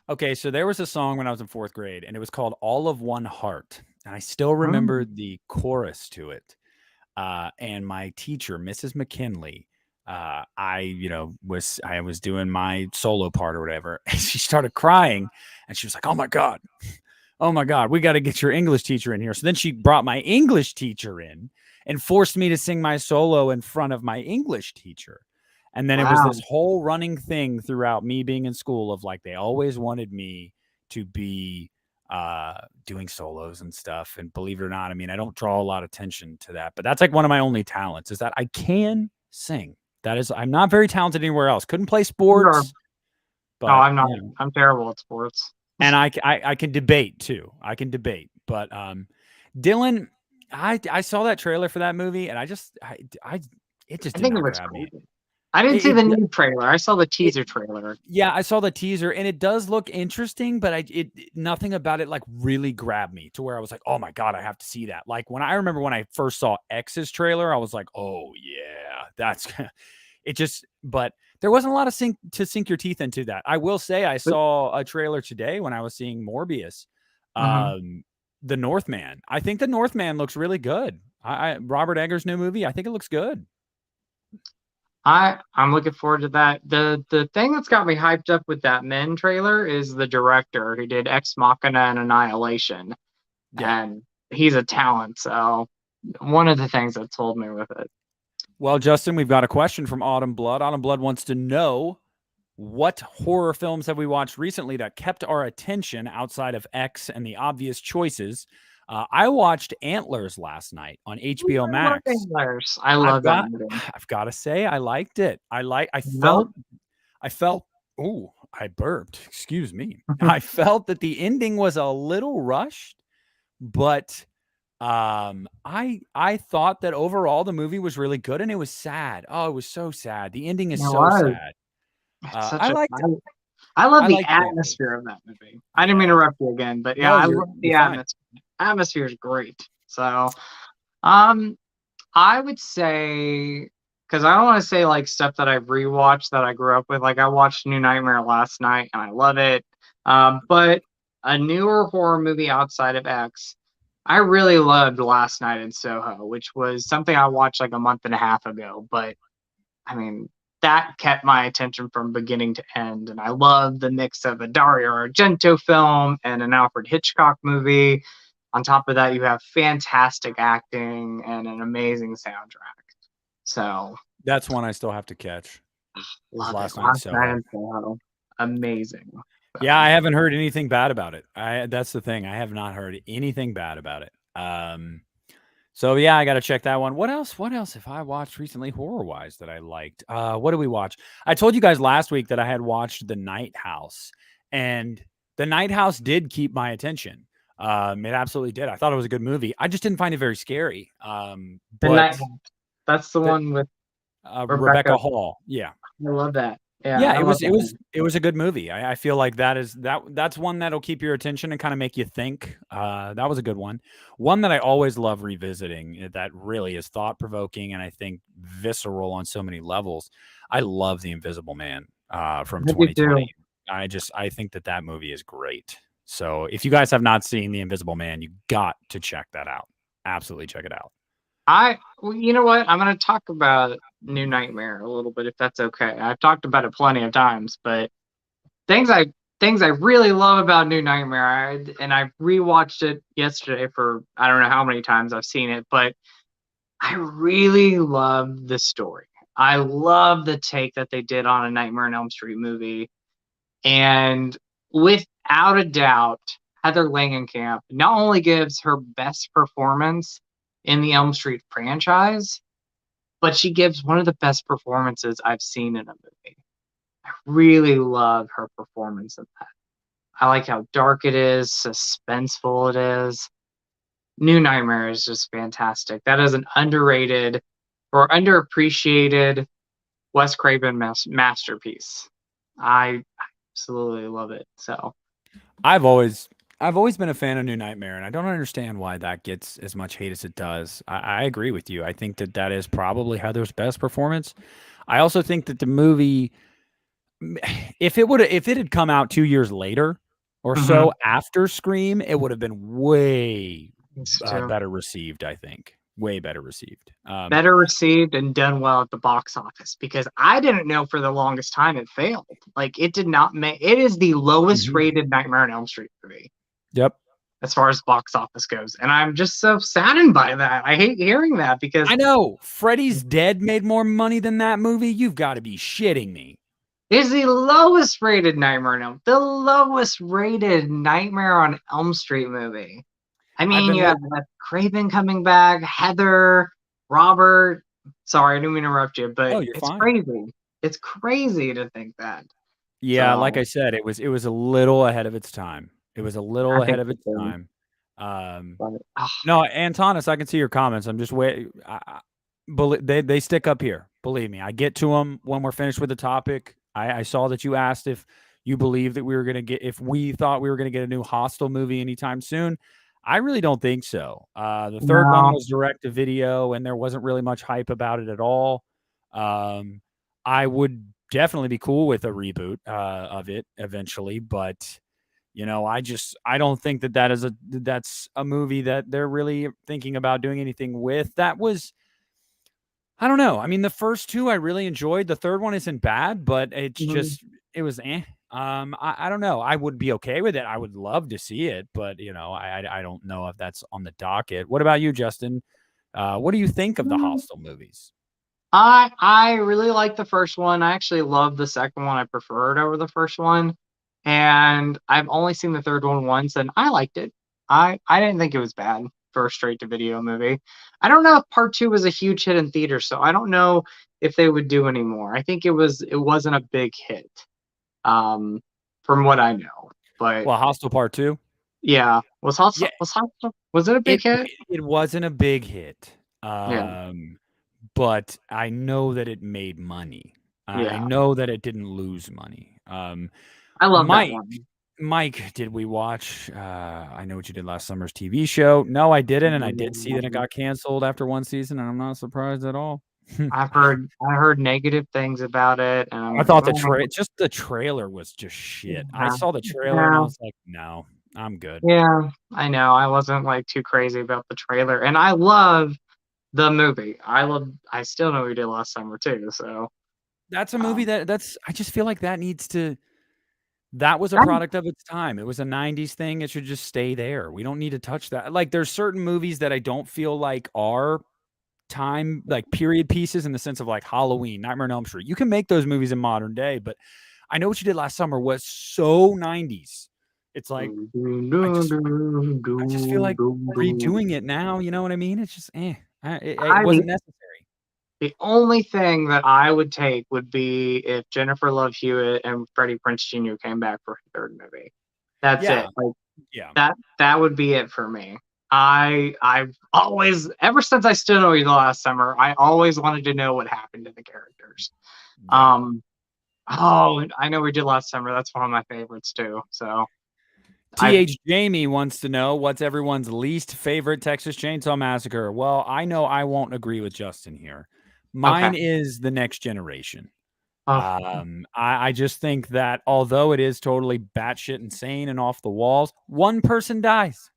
Okay, so there was a song when I was in 4th grade, and it was called "All of One Heart," and I still remember Mm. the chorus to it. And my teacher, Mrs. McKinley, I was doing my solo part or whatever, and she started crying, and she was like, oh my God, we got to get your English teacher in here." So then she brought my English teacher in and forced me to sing my solo in front of my English teacher. And then it was this Wow. whole running thing throughout me being in school of like they always wanted me to be doing solos and stuff. And believe it or not, I mean, I don't draw a lot of attention to that, but that's like one of my only talents is that I can sing. I'm not very talented anywhere else. Couldn't play Sure. sports, No, but I'm not. I'm terrible at sports. and I can debate too. I can debate, but Dylan, I saw that trailer for that movie, and it just I did think it not looks grab me. cool. I didn't see It, the it new trailer. I saw the it teaser trailer. yeah, I saw the teaser, and it does look interesting, but nothing about it like really grabbed me to where I was like, oh my god, I have to see that. Like I remember when I first saw X's trailer, I was like, oh yeah, that's it. But there wasn't a lot of sink your teeth into that. I will say I saw a trailer today when I was seeing Morbius, Mm-hmm. the Northman. I think the Northman looks really good. Robert Eggers' new movie, I think it looks good. I'm looking forward to that. The thing that's got me hyped up with that Men trailer is the director who did Ex Machina and Annihilation, Yeah. and he's a talent. So one of the things that sold me with it. Well, Justin, we've got a question from Autumn Blood. Autumn Blood wants to know what horror films have we watched recently that kept our attention outside of X and the obvious choices. I watched Antlers last night on HBO Max. I love that movie. I've got to say, I liked it. I No, felt, oh, I burped. Excuse me. I felt that the ending was a little rushed, but I thought that overall the movie was really good and it was sad. Oh, it was so sad. The ending is it so was. sad. It's such I a. liked it. I love I the liked it. atmosphere of that movie. I didn't mean to interrupt you again, but yeah, No, I love the you're fine. atmosphere. Atmosphere is great. So, um, I would say because I don't want to say like stuff that I've rewatched that I grew up with. Like I watched New Nightmare last night and I love it. But a newer horror movie outside of X, I really loved Last Night in Soho, which was something I watched like a month and a half ago. But I mean, that kept my attention from beginning to end. And I love the mix of a Dario Argento film and an Alfred Hitchcock movie. On top of that, you have fantastic acting and an amazing soundtrack. So That's one I still have to catch. love Last it. Night in Last Night Soho. in Soho. Amazing. So, Yeah, I haven't heard anything bad about it. That's the thing. I have not heard anything bad about it. So yeah, I got to check that one. What else? What else have I watched recently horror wise that I liked? What did we watch? I told you guys last week that I had watched The Night House, and The Night House did keep my attention. It absolutely did. I thought it was a good movie. I just didn't find it very scary. the But Night House. That's the one with Rebecca Hall. Yeah. I love that. Yeah, Yeah, I love that. it was a good movie. I feel like that's one that'll keep your attention and kind of make you think. That was a good one. One that I always love revisiting that really is thought provoking and I think visceral on so many levels. I love The Invisible Man from I do too. 2020. I think that movie is great. So if you guys have not seen The Invisible Man, you got to check that out. Absolutely check it out. Well, you know what? I'm going to talk about New Nightmare a little bit, if that's okay. I've talked about it plenty of times, but things I things I really love about New Nightmare, and I rewatched it yesterday for I don't know how many times I've seen it, but I really love the story. I love the take that they did on a Nightmare on Elm Street movie, and without a doubt, Heather Langenkamp not only gives her best performance in the Elm Street franchise, but she gives one of the best performances I've seen in a movie. I really love her performance in that. I like how dark it is, suspenseful it is. New Nightmare is just fantastic. That is an underrated or underappreciated Wes Craven masterpiece. I absolutely love it. So I've always been a fan of New Nightmare, and I don't understand why that gets as much hate as it does. I agree with you. I think that is probably Heather's best performance. I also think that the movie, if it had come out 2 years later or so after Scream, it would have been way better received. I think way better received. Better received and done well at the box office, because I didn't know for the longest time it failed. Like, it did not make it. Is the lowest rated Nightmare on Elm Street movie. Yep. As far as box office goes. And I'm just so saddened by that. I hate hearing that, because I know Freddy's Dead made more money than that movie. You've got to be shitting me. Is the lowest rated Nightmare on Elm, the lowest rated Nightmare on Elm Street movie. I I've mean, been you have Craven coming back, Heather, Robert. Sorry, I didn't mean to interrupt you, Oh, but you're it's fine. crazy. It's crazy to think that. Yeah, like So I said, it was a little ahead of its time. It was a I little ahead think of so its too. time. Um, But no, Antonis, I can see your comments. I'm just wait. They stick up here. Believe me, I get to them when we're finished with the topic. I saw that you asked if you believe that we were going to get if we thought we were going to get a new Hostel movie anytime soon. I really don't think so. The third one no, was direct to video, and there wasn't really much hype about it at all. Um, I would definitely be cool with a reboot of it eventually, but I don't think that's a movie that they're really thinking about doing anything with. That was I don't know. I mean, the first two I really enjoyed. The third one isn't bad, but mhm. it was eh. I don't know. I would be okay with it. I would love to see it, but I don't know if that's on the docket. What about you, Justin? What do you think of the Hostel movies? I really like the first one. I actually love the second one. I prefer it over the first one. And I've only seen the third one once and I liked it. I didn't think it was bad for a straight to video movie. I don't know if part two was a huge hit in theaters, so I don't know if they would do any more. I think it wasn't a big hit, um, from what I know. But Well, Hostel Part Two. yeah, Yeah, was it a big it hit? it wasn't a big hit, Yeah, but I know that it made money. I yeah. know that it didn't lose money. I love that Mike, one. Mike, did we watch? I know what you did last summer's TV show. No, I didn't, and I did see that it got canceled after one season, and I'm not surprised at all. I heard negative things about it, and I'm I like, thought oh, just the trailer was just shit. I yeah, saw the trailer and I yeah, was like, no, I'm good. yeah. I know. I wasn't like too crazy about the trailer, and I love the movie. I still know we did last summer too. So, That's a movie um, that's I just feel like that needs to that was a that, product of its time. It was a 90s thing. It should just stay there. We don't need to touch that. Like there's certain movies that I don't feel like are time like period pieces in the sense of like Halloween, Nightmare on Elm Street. You can make those movies in modern day, but I know what you did last summer was so 90s. It's like I just feel like redoing it now, you know what I mean? It's just it I the wasn't necessary. the only thing that I would take would be if Jennifer Love Hewitt and Freddie Prinze Jr. came back for a third movie. That's Yeah. it. Like Yeah. that would be it for me. I've always ever since I stood over you the last summer, I always wanted to know what happened to the characters. Yeah. Um oh, I know we did last summer. That's one of my favorites too. So I've TH Jamie wants to know what's everyone's least favorite Texas Chainsaw Massacre. Well, I know I won't agree with Justin here. okay. Mine is The Next Generation. Oh, I just think that although it is totally batshit insane and off the walls, one person dies.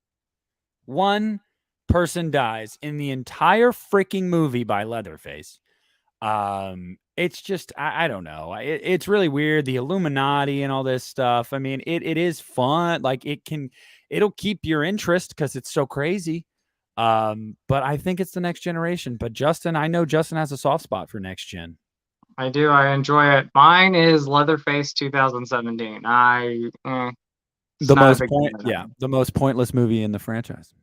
One person dies in the entire freaking movie by Leatherface. It's just I don't know. It's really weird. The Illuminati and all this stuff. I mean, it is fun. Like it'll keep your interest because it's so crazy. But I think it's the Next Generation. But Justin, I know Justin has a soft spot for next gen. I do. I enjoy it. Mine is Leatherface 2017. It's not a big fan of that. The most pointless movie in the franchise.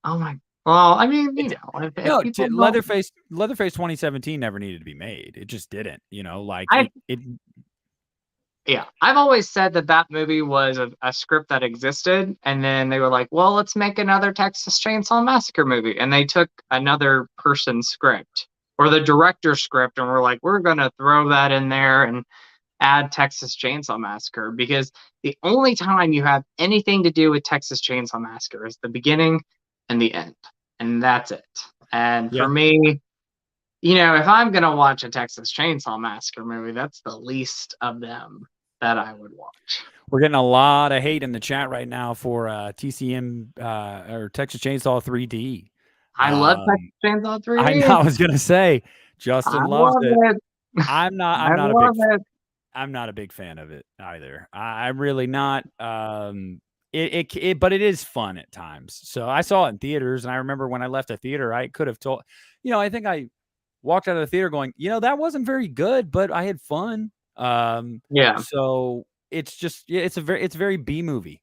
Oh my. Well, I mean, It, if no, people don't, Leatherface 2017 never needed to be made. It just didn't. Like I it. yeah, I've always said that that movie was a script that existed, and then they were like, well, let's make another Texas Chainsaw Massacre movie, and they took another person's script or the director's script, and we're like, we're gonna throw that in there and add Texas Chainsaw Massacre because the only time you have anything to do with Texas Chainsaw Massacre is the beginning and the end, and that's it. And for Yeah. me, if I'm gonna watch a Texas Chainsaw Massacre movie, that's the least of them that I would watch. We're getting a lot of hate in the chat right now for TCM or Texas Chainsaw 3D. I love Texas Chainsaw I know 3D. I was gonna say I Justin loves love it. it. I'm I not a big love it. I'm not a big fan of it either. I'm really not. But it is fun at times. So I saw it in theaters, and I remember when I left the theater, I could have I think I walked out of the theater going, that wasn't very good, but I had fun. Yeah. So it's just it's very B movie.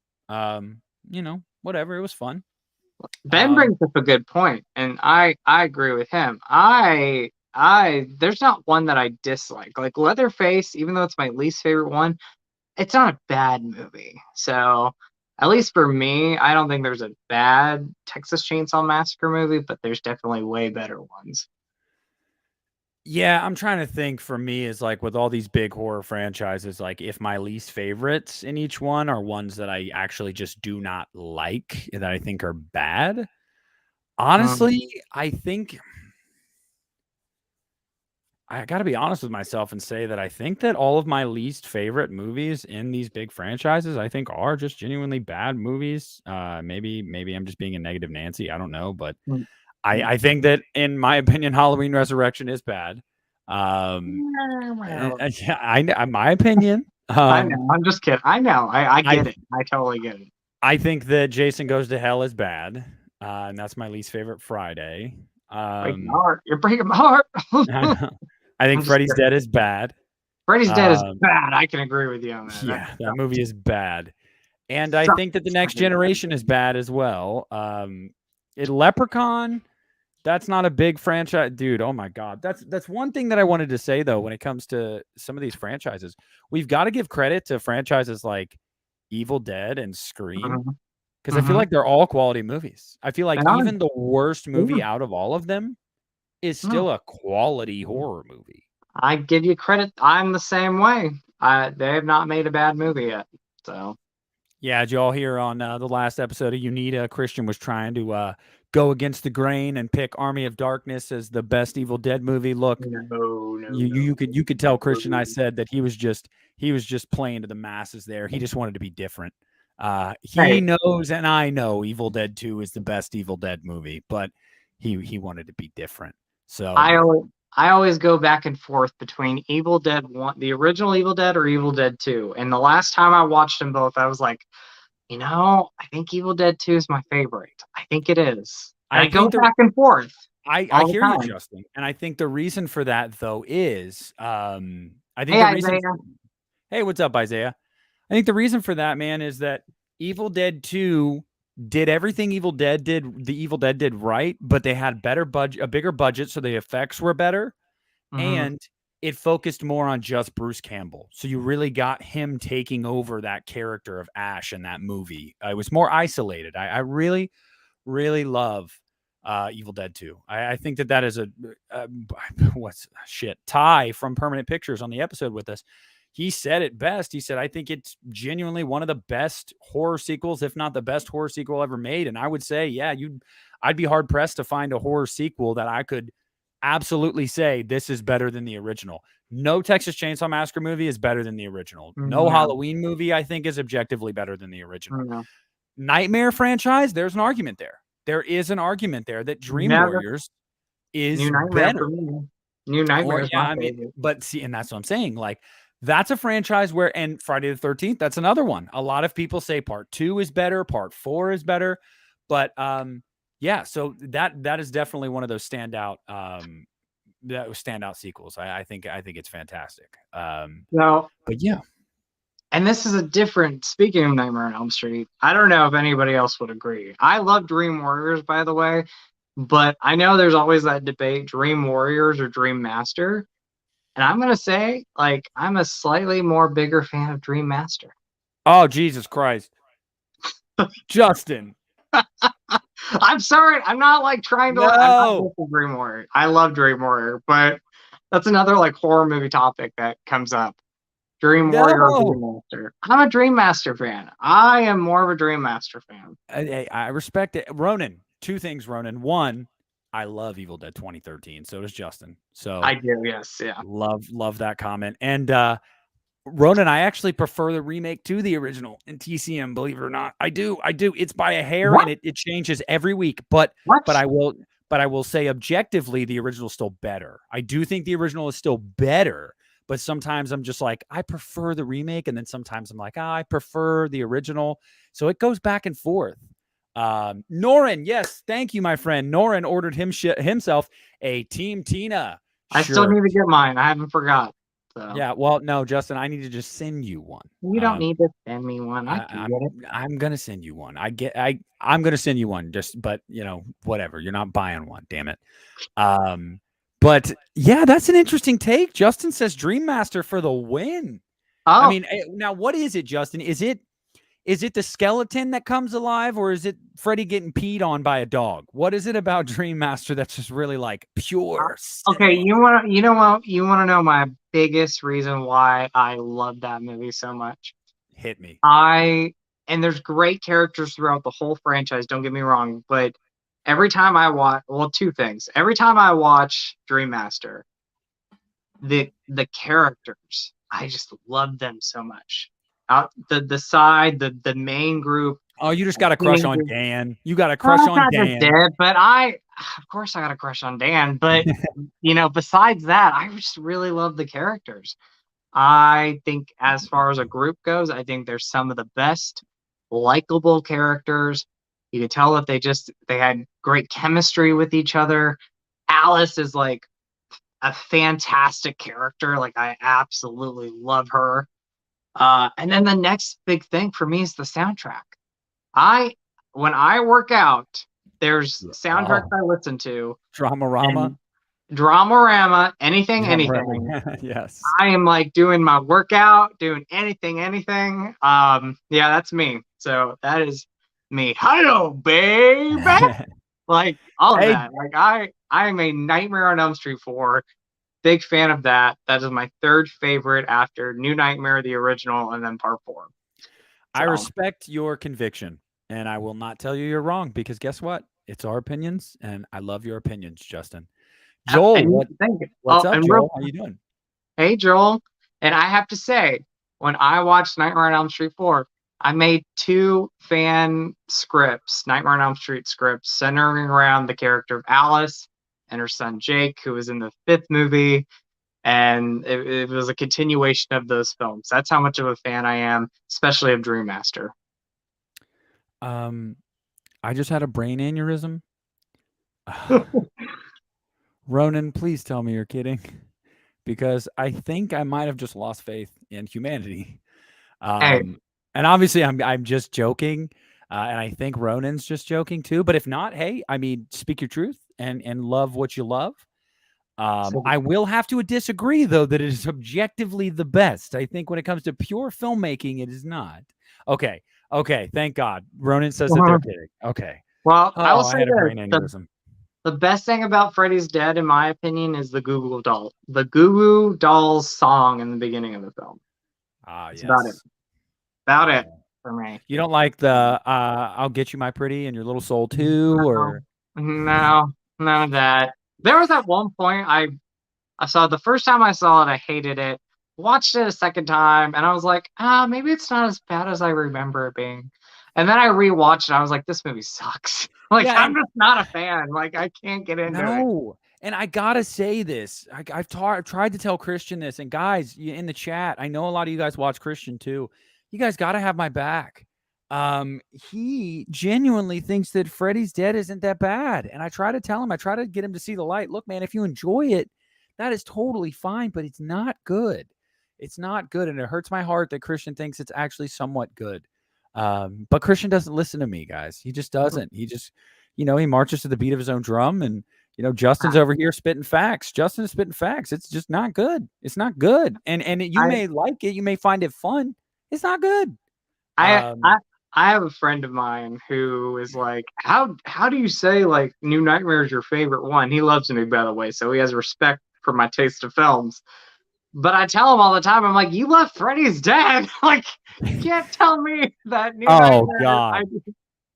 Whatever. It was fun. Ben brings up a good point, and I agree with him. I there's not one that I dislike. Like Leatherface, even though it's my least favorite one, it's not a bad movie. So at least for me, I don't think there's a bad Texas Chainsaw Massacre movie, but there's definitely way better ones. Yeah, I'm trying to think for me is like with all these big horror franchises, like if my least favorites in each one are ones that I actually just do not like that I think are bad. Um, Honestly, I think I got to be honest with myself and say that I think that all of my least favorite movies in these big franchises, I think are just genuinely bad movies. Maybe I'm just being a negative Nancy. I don't know, but mm, I think that in my opinion, Halloween Resurrection is bad. Um, well, yeah, my opinion. I know. I'm just kidding. I know. I I get it. I totally get it. I think that Jason Goes to Hell is bad, and that's my least favorite Friday. Breaking my Um, heart. You're breaking my heart. I think I'm just Freddy's kidding. Dead is bad. Freddy's Dead is Um, bad. I can agree with you on that. That yeah, that movie is bad. And I sucks. think that the next generation is bad as well. Leprechaun, that's not a big franchise, dude. Oh my god, that's one thing that I wanted to say though. When it comes to some of these franchises, we've got to give credit to franchises like Evil Dead and Scream Mhm. because I feel Mhm. like they're all quality movies. I feel like They are. even the worst movie Yeah. out of all of them is No, still a quality horror movie. I give you credit. I'm the same way. They have not made a bad movie yet. So Yeah, did you all hear on the last episode of Unita, Christian was trying to go against the grain and pick Army of Darkness as the best Evil Dead movie. Look, no, no, you could tell Christian I no. said that he was just playing to the masses there. He just wanted to be different. He Hey, knows and I know Evil Dead 2 is the best Evil Dead movie, but he wanted to be different. So I always, I always go back and forth between Evil Dead 1, the original Evil Dead, or Evil Dead 2. And the last time I watched them both, I was like, I think Evil Dead 2 is my favorite. I think it is. And I I go think back and forth I all the hear you, time. Justin, and I think the reason for that though is I think Hey, the reason Isaiah. Hey, what's up, Isaiah? I think the reason for that, man, is that Evil Dead 2 did everything the Evil Dead did right, but they had a bigger budget, so the effects were better, Hmm. and it focused more on just Bruce Campbell. So you really got him taking over that character of Ash in that movie. It was more isolated. I really, really love Evil Dead 2. I think that is a what's shit Ty from Permanent Pictures on the episode with us. He said it best. He said, I think it's genuinely one of the best horror sequels, if not the best horror sequel ever made. And I would say, yeah, I'd be hard pressed to find a horror sequel that I could absolutely say this is better than the original. No Texas Chainsaw Massacre movie is better than the original. No No, Halloween movie, I think, is objectively better than the original. no. Nightmare franchise, there's an argument there. There is an argument there that Dream Never. Warriors New is Nightmare better. for me. New Or Nightmare is yeah, my I mean, favorite. but see, and that's what I'm saying. Like, that's a franchise where, and Friday the 13th, that's another one. A lot of people say part 2 is better, part 4 is better. But yeah, so that is definitely one of those standout sequels. I think it's fantastic. No, But yeah. and this is a different. Speaking of Nightmare on Elm Street, I don't know if anybody else would agree. I love Dream Warriors, by the way, but I know there's always that debate: Dream Warriors or Dream Master. And I'm gonna say, like, I'm a slightly more bigger fan of Dream Master. Oh, Jesus Christ. Justin. I'm sorry, I'm not like trying to. I'm not No. with the Dream Warrior. I love Dream Warrior, but that's another like horror movie topic that comes up. Dream Warrior or No. Dream Master? I'm a Dream Master fan. I am more of a Dream Master fan. I respect it. Ronan, two things, Ronan. One, I love Evil Dead 2013. So does Justin. I So do, yes, yeah. love that comment. And Ronan, I actually prefer the remake to the original in TCM, believe it or not. I do. It's by a hair What? and it changes every week. But What? I will say objectively, the original is still better. I do think the original is still better. But sometimes I'm just like, I prefer the remake. And then sometimes I'm like, I prefer the original. So it goes back and forth. Norin, yes, thank you, my friend. Norin ordered himself a Team Tina I still shirt. need to get mine. I haven't forgot. So Yeah, well, no, Justin, I need to just send you one. you don't need to send me one. I I, can I'm get it. I'm gonna send you one. I'm gonna send you one. Just, but whatever. You're not buying one. Damn it. Um, but yeah, that's an interesting take. Justin says Dream Master for the win. I Oh, mean, now what is it, Justin? Is it the skeleton that comes alive, or is it Freddy getting peed on by a dog? What is it about Dream Master that's just really like pure okay. cinema? You know what? You want to know my biggest reason why I love that movie so much? Hit me. I and there's great characters throughout the whole franchise, don't get me wrong, but every time I watch, well, two things. Every time I watch Dream Master, the characters, I just love them so much. The main group, Oh, you just got a crush on teenagers. Dan. You got a Well, crush that's on not just Dan. dead, but of course, I got a crush on Dan. But besides that, I just really love the characters. I think, as far as a group goes, I think they're some of the best likable characters. You could tell that they had great chemistry with each other. Alice is like a fantastic character. Like, I absolutely love her. And then the next big thing for me is the soundtrack. I When I work out, there's soundtracks Oh, I listen to, Dramarama. and Dramarama, anything. Dramarama. Yes. I am like doing my workout, doing anything. Yeah, that's me. So that is me. Hello, baby. Like all of Hey, that. Like I am a Nightmare on Elm Street 4. Big fan of that. That is my third favorite after New Nightmare, the original, and then part 4. I So respect your conviction, and I will not tell you you're wrong because guess what? It's our opinions, and I love your opinions, Justin. Joel, and thank you. what's Oh, up, and Joel? How you doing? hey, Joel. And I have to say, when I watched Nightmare on Elm Street 4, I made 2 fan scripts, Nightmare on Elm Street scripts, centering around the character of Alice and her son Jake, who was in the 5th movie. And it was a continuation of those films. That's how much of a fan I am, especially of Dream Master. Um, I just had a brain aneurysm. Ronan, please tell me you're kidding, because I think I might have just lost faith in humanity. Hey, And obviously, I'm just joking, and I think Ronan's just joking too. But if not, hey, I mean, speak your truth and love what you love. so I will have to disagree, though, that it is objectively the best. I think when it comes to pure filmmaking, it is not. Okay. Okay. Thank God. Ronan says that they're kidding. Okay. well, I will Oh, I say had a this: brain aneurysm. the best thing about Freddy's Dead, in my opinion, is the Goo Goo Doll. The Goo Goo Dolls song in the beginning of the film. Ah, That's about it. yes. About Yeah. it for me. You don't like the I'll get you my pretty and your little soul too, No, or no, none of that. There was at one point I saw the first time I saw it, I hated it. Watched it a second time, and I was like, maybe it's not as bad as I remember it being. And then I rewatched it, and I was like, this movie sucks. Like, yeah, I'm and just not a fan. Like, I can't get into it. no. And I gotta say this. I've tried to tell Christian this, and guys in the chat, I know a lot of you guys watch Christian too. You guys got to have my back. He genuinely thinks that Freddy's Dead isn't that bad, and I try to tell him. I try to get him to see the light. Look, man, if you enjoy it, that is totally fine, but it's not good. It's not good, and it hurts my heart that Christian thinks it's actually somewhat good. But Christian doesn't listen to me, guys. He just doesn't. He just, he marches to the beat of his own drum, and Justin's over here spitting facts. Justin is spitting facts. It's just not good. It's not good. And you I may like it. You may find it fun. It's not good. I Um, I I have a friend of mine who is like, how do you say like New Nightmare is your favorite one? He loves me, by the way, so he has respect for my taste of films. But I tell him all the time, I'm like, you love Freddy's Dead. Like, you can't tell me that New oh Nightmare. God.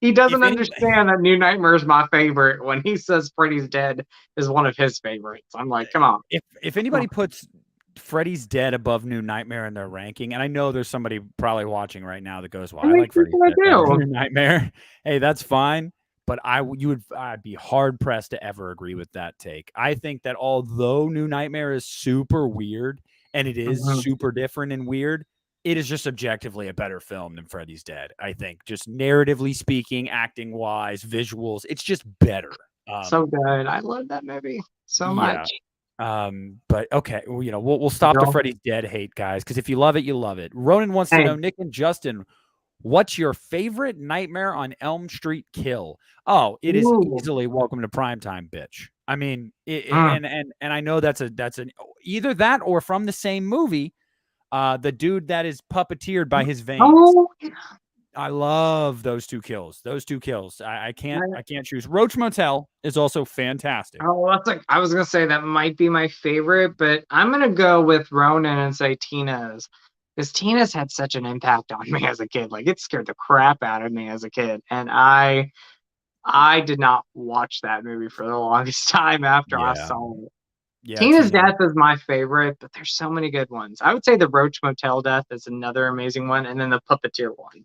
He If doesn't any understand that New Nightmare is my favorite when he says Freddy's Dead is one of his favorites. I'm like, come on. if anybody puts Freddy's Dead above New Nightmare in their ranking, and I know there's somebody probably watching right now that goes, "Well, How I many like Freddy's people I Dead better than do? New Nightmare." Hey, that's fine, but I'd be hard pressed to ever agree with that take. I think that although New Nightmare is super weird and it is Mhm. super different and weird, it is just objectively a better film than Freddy's Dead. I think, just narratively speaking, acting wise, visuals, it's just better. So good. I love that movie so Yeah. much. But okay, well, we'll stop the Girl. Freddy's Dead hate, guys, because if you love it, you love it. Ronan wants to Hey, know, Nick and Justin, what's your favorite Nightmare on Elm Street kill? Oh, it is ooh, easily Welcome to Primetime, bitch. I mean, mm. and I know that's an either that or from the same movie, the dude that is puppeteered by his veins. Oh, I love those two kills. Those two kills. I can't choose. Roach Motel is also fantastic. oh, that's like I was gonna say that might be my favorite, but I'm gonna go with Ronan and say Tina's, because Tina's had such an impact on me as a kid. Like it scared the crap out of me as a kid, and I did not watch that movie for the longest time after I Yeah. saw it. Yeah, Tina's Tina. death is my favorite, but there's so many good ones. I would say the Roach Motel death is another amazing one, and then the Puppeteer one.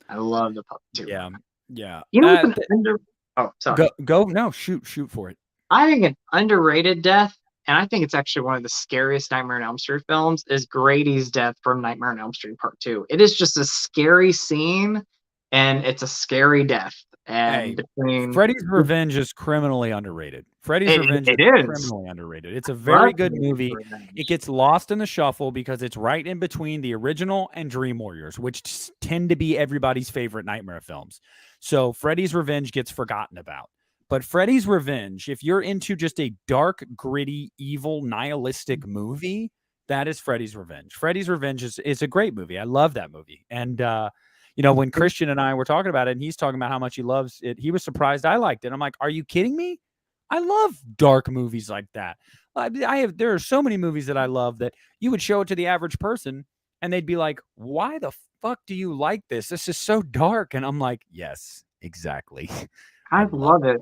I love the Puppeteer Yeah. one. Yeah. You know what's an under? Oh, sorry. Go. No, shoot for it. I think an underrated death, and I think it's actually one of the scariest Nightmare on Elm Street films, is Grady's death from Nightmare on Elm Street Part 2. It is just a scary scene, and it's a scary death. And Hey, between Freddy's Revenge is criminally underrated. Freddy's it, Revenge is it is. criminally underrated. It's a very Love good Grady's movie. It Revenge. gets lost in the shuffle because it's right in between the original and Dream Warriors, which tend to be everybody's favorite nightmare films. So Freddy's Revenge gets forgotten about. But Freddy's Revenge, if you're into just a dark, gritty, evil, nihilistic movie, that is Freddy's Revenge. Freddy's Revenge is a great movie. I love that movie. And when Christian and I were talking about it, and he's talking about how much he loves it, he was surprised I liked it. I'm like, are you kidding me? I love dark movies like that. There are so many movies that I love that you would show it to the average person, and they'd be like, "Why the fuck do you like this? This is so dark." And I'm like, "Yes, exactly. I I love love it.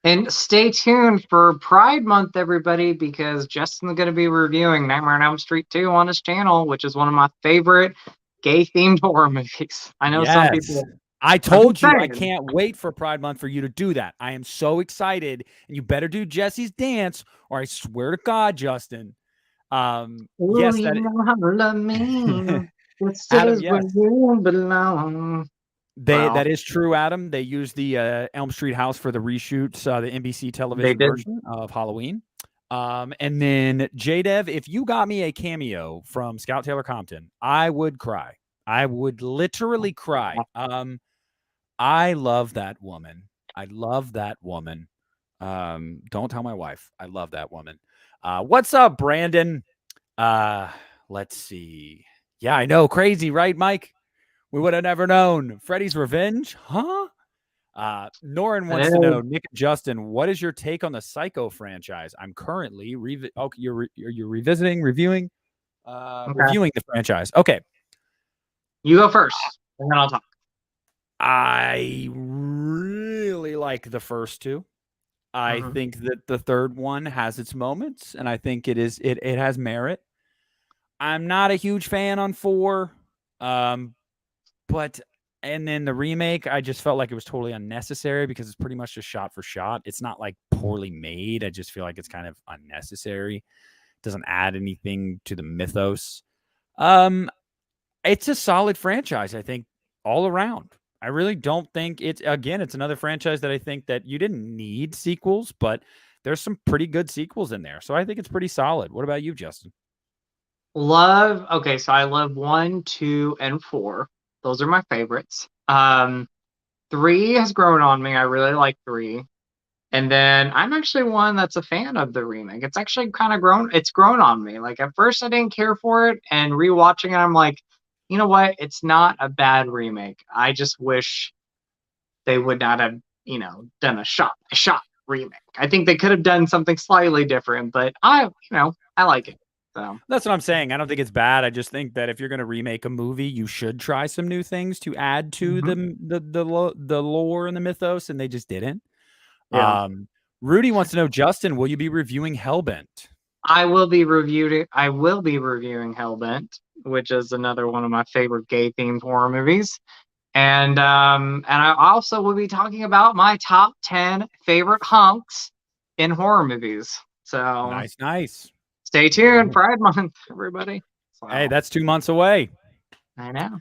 And stay tuned for Pride Month, everybody, because Justin's going to be reviewing Nightmare on Elm Street 2 on his channel, which is one of my favorite gay-themed horror movies. I know some Yes. people. I I'm just told you I saying. can't wait for Pride Month for you to do that. I am so excited, and you better do Jesse's dance, or I swear to God, Justin. Ooh, Yes, you that know how to love me. This Adam. is where Yes, you belong. that Well, is true, Adam. They used the Elm Street house for the reshoots, the NBC they television did. version of Halloween. And then JDev, if you got me a cameo from Scout Taylor Compton, I would cry. I would literally cry. I love that woman. I love that woman. Don't tell my wife. I love that woman. What's up, Brandon? Uh, let's see. Yeah, I know. Crazy, right, Mike? We would have never known. Freddy's Revenge? Huh? Norin It wants to know, is. Nick and Justin, what is your take on the Psycho franchise? I'm currently you're revisiting, Okay. reviewing the franchise. Okay. You go first, and then I'll talk. I really like the first two. I Mhm. think that the third one has its moments, and I think it has merit. I'm not a huge fan on 4, um, but and then the remake, I just felt like it was totally unnecessary because it's pretty much just shot for shot. It's not like poorly made. I just feel like it's kind of unnecessary. Doesn't add anything to the mythos. Um, it's a solid franchise, I think, all around. I really don't think it's another franchise that I think that you didn't need sequels, but there's some pretty good sequels in there. So I think it's pretty solid. What about you, Justin? Love. Okay, so I love 1, 2, and 4. Those are my favorites. 3 has grown on me. I really like 3. And then I'm actually one that's a fan of the remake. It's actually kind of grown. It's grown on me. Like at first I didn't care for it, and rewatching it, I'm like, you know what? It's not a bad remake. I just wish they would not have, done a shot remake. I think they could have done something slightly different, but I like it. So That's what I'm saying. I don't think it's bad. I just think that if you're going to remake a movie, you should try some new things to add to mhm. the lore and the mythos, and they just didn't. Yeah. Um, Rudy wants to know, Justin, will you be reviewing Hellbent? I will be reviewing Hellbent, which is another one of my favorite gay themed horror movies. And I also will be talking about my top 10 favorite hunks in horror movies. So Nice, nice. stay All tuned, right. Pride Month, everybody. Hey, So that's 2 months away. I know.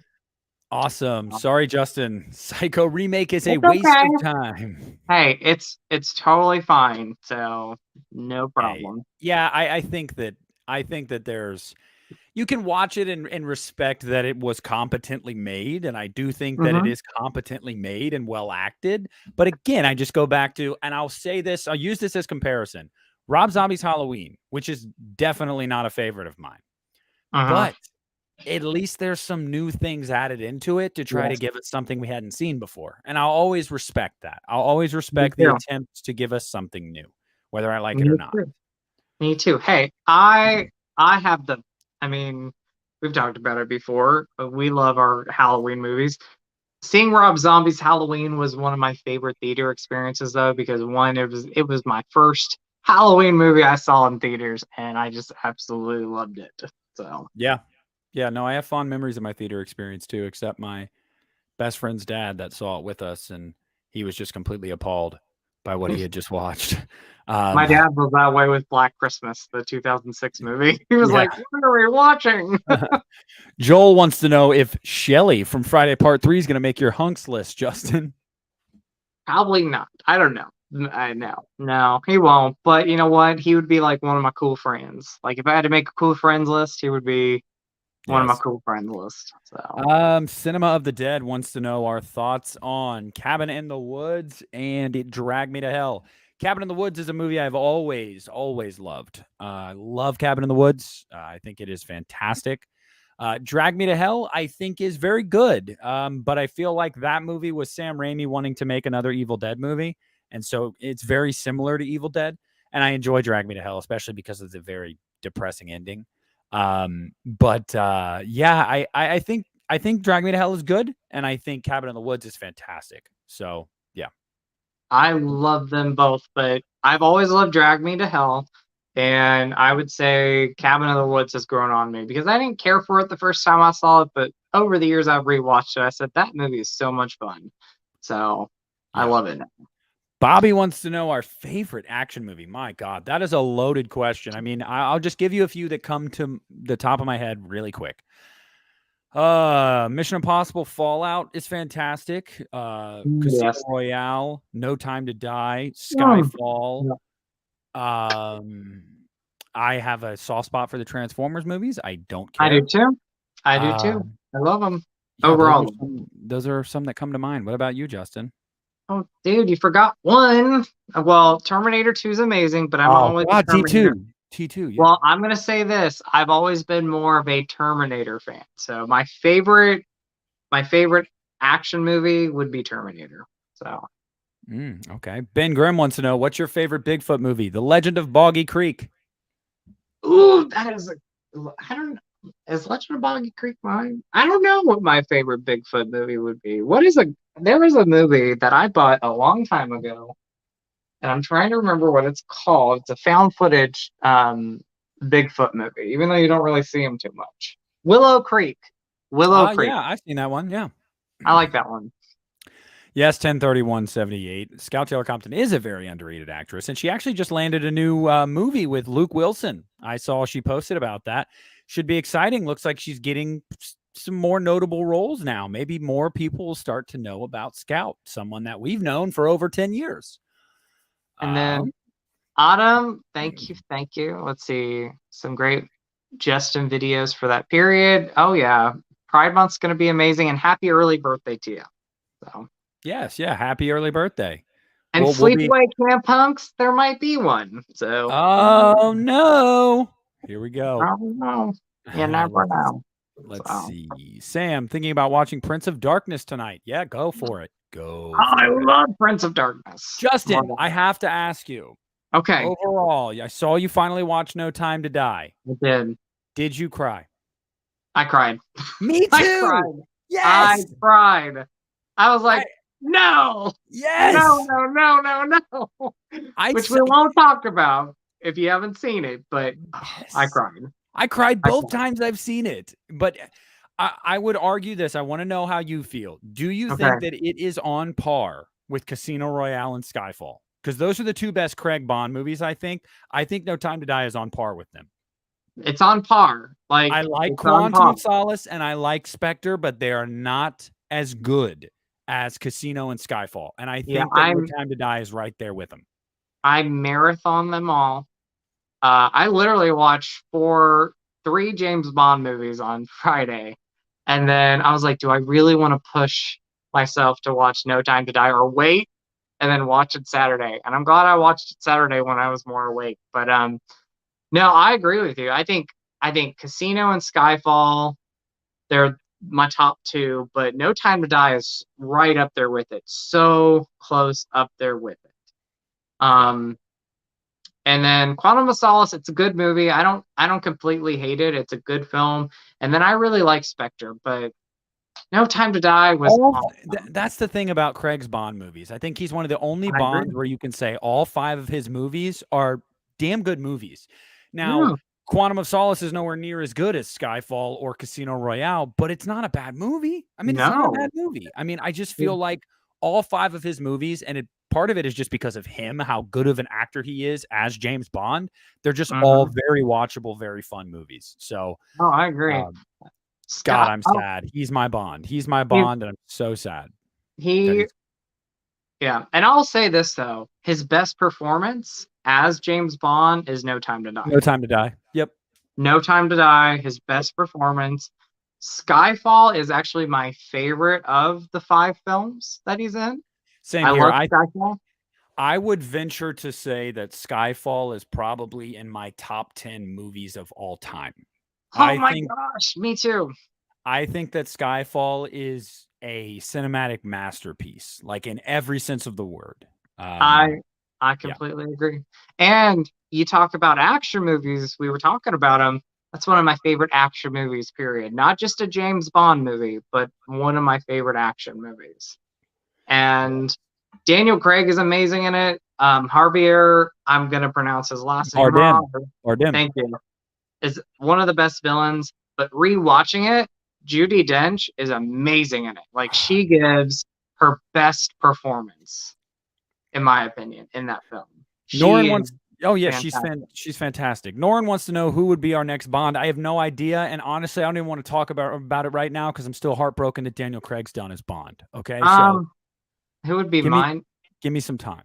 Awesome. Sorry, Justin. Psycho remake is a It's waste okay. of time. Hey, it's totally fine. So no Hey, problem. yeah, I think that there's you can watch it and respect that it was competently made, and I do think that it Hmm. is competently made and well acted. But again, I just go back to, and I'll say this, I'll use this as comparison. Rob Zombie's Halloween, which is definitely not a favorite of mine, Uh-huh. but at least there's some new things added into it to try to Yes. give it something we hadn't seen before. And I'll always respect that. I'll always Me respect the too. attempts to give us something new, whether I like it or Me not. too. Me too. Hey, I have the I mean, we've talked about it before, but we love our Halloween movies. Seeing Rob Zombie's Halloween was one of my favorite theater experiences though, because one, it was my first Halloween movie I saw in theaters, and I just absolutely loved it. So Yeah. Yeah. No, I have fond memories of my theater experience too, except my best friend's dad that saw it with us, and he was just completely appalled by what he had just watched. my Um, dad was that way with Black Christmas, the 2006 movie. He was yeah. like, "What are we watching?" Joel wants to know if Shelly from Friday Part 3 is going to make your hunks list, Justin. Probably not. I don't know. I know. No, he won't. But you know what? He would be like one of my cool friends. Like if I had to make a cool friends list, he would be one of my Yes. cool friends list. So Cinema of the Dead wants to know our thoughts on Cabin in the Woods and It Dragged Me to Hell. Cabin in the Woods is a movie I've always loved. I love Cabin in the Woods. I think it is fantastic. Drag Me to Hell, I think, is very good. But I feel like that movie was Sam Raimi wanting to make another Evil Dead movie. And so it's very similar to Evil Dead. And I enjoy Drag Me to Hell, especially because of the very depressing ending. But yeah, I think Drag Me to Hell is good, and I think Cabin in the Woods is fantastic. So yeah. I love them both, but I've always loved Drag Me to Hell. And I would say Cabin in the Woods has grown on me because I didn't care for it the first time I saw it, but over the years I've rewatched it. I said that movie is so much fun. So I Yeah. love it. Bobby wants to know our favorite action movie. My God, that is a loaded question. I mean, I'll just give you a few that come to the top of my head really quick. Mission Impossible Fallout is fantastic. Casino Yes. Royale, No Time to Die, Mm. Skyfall. Yeah. Um, I have a soft spot for the Transformers movies. I don't I do care. too. I do Uh, too. I love them yeah, overall. those are some that come to mind. What about you, Justin? Oh, dude, you forgot one. Well, Terminator 2 is amazing, but I'm Oh always a God, Terminator. T2. T2, yeah. Well, I'm gonna say this. I've always been more of a Terminator fan. So my favorite action movie would be Terminator. So, Okay. Ben Grimm wants to know, what's your favorite Bigfoot movie? The Legend of Boggy Creek. ooh, that is a. I don't. Is Legend of Boggy Creek mine? I don't know what my favorite Bigfoot movie would be. What is a? There was a movie that I bought a long time ago, and I'm trying to remember what it's called. It's a found footage Bigfoot movie, even though you don't really see him too much. Willow Creek. Willow Creek. Yeah, I've seen that one. Yeah. I like that one. Yes, 103178. Scout Taylor Compton is a very underrated actress, and she actually just landed a new movie with Luke Wilson. I saw she posted about that. Should be exciting. Looks like she's getting some more notable roles now. Maybe more people will start to know about Scout, someone that we've known for over 10 years. And Um, then Autumn, thank you, thank you. Let's see, some great Justin videos for that period. Oh yeah, Pride Month's gonna be amazing, and happy early birthday to you. So, yes, yeah. Happy early birthday. and We'll be. sleepaway camp punks, there might be one. So, Oh no! Here we I go. don't know. You never let's know. let's So, see. Sam, thinking about watching Prince of Darkness tonight. Yeah, go for it. Go I for it. love Prince of Darkness. Love Justin, I it. have to ask you. Okay, Overall, I saw you finally watch No Time to Die. I did. Did you cry? I cried. Me I too. cried. I Yes. cried. I was I like, no, no, yes. no, no, no, no. I Which we won't talk about if you haven't seen it, but I yes. cried. I cried I both cried. times I've seen it. But I would argue this. I want to know how you feel. Do you Okay. think that it is on par with Casino Royale and Skyfall? Because those are the two best Craig Bond movies, I think. I think No Time to Die is on par with them. It's on par. Like, I like it's on Quantum par. of Solace and I like Spectre, but they are not as good as Casino and Skyfall. And I Yeah, think that No Time to Die is right there with them. I marathon them all. I literally watched three James Bond movies on Friday, and then I was like, do I really want to push myself to watch No Time to Die or wait and then watch it Saturday? And I'm glad I watched it Saturday when I was more awake. But no, I agree with you. I think Casino and Skyfall, they're my top two, but No Time to Die is right up there with it. So close up there with it. Yeah. And then Quantum of Solace, it's a good movie. I don't completely hate it. It's a good film. And then I really like Spectre, but No Time to Die was awesome. That's the thing about Craig's Bond movies. I think he's one of the only I agree. Bonds where you can say all 5 of his movies are damn good movies. Now, Yeah. Quantum of Solace is nowhere near as good as Skyfall or Casino Royale, but it's not a bad movie. I mean, it's not a No. bad movie. I mean, I just feel like all 5 of his movies, and part of it is just because of him, how good of an actor he is as James Bond. They're just all Mhm. very watchable, very fun movies. So, Oh, I agree. um, God, Scott, I'm sad. He's my Bond. He's my he, Bond, and I'm so sad that he, he's yeah. And I'll say this though, his best performance as James Bond is No Time to Die. No Time to Die. Yep. No Time to Die, his best performance. Skyfall is actually my favorite of the five films that he's in. Same I here. love I Skyfall. I would venture to say that Skyfall is probably in my top 10 movies of all time. Oh I my think gosh, me too. I think that Skyfall is a cinematic masterpiece, like in every sense of the word. I I Yeah. completely agree. And you talk about action movies, we were talking about them. That's one of my favorite action movies, period. Not just a James Bond movie, but one of my favorite action movies. And Daniel Craig is amazing in it. Javier, I'm gonna pronounce his last name Bardem. wrong. Bardem. Thank you. Is one of the best villains. But rewatching it, Judi Dench is amazing in it. Like she gives her best performance, in my opinion, in that film. Norin She is wants Oh yeah, fantastic. she's fantastic. Norin wants to know who would be our next Bond. I have no idea, and honestly, I don't even want to talk about it right now because I'm still heartbroken that Daniel Craig's done as Bond. Okay, so Um, who would be give me mine? give me some time.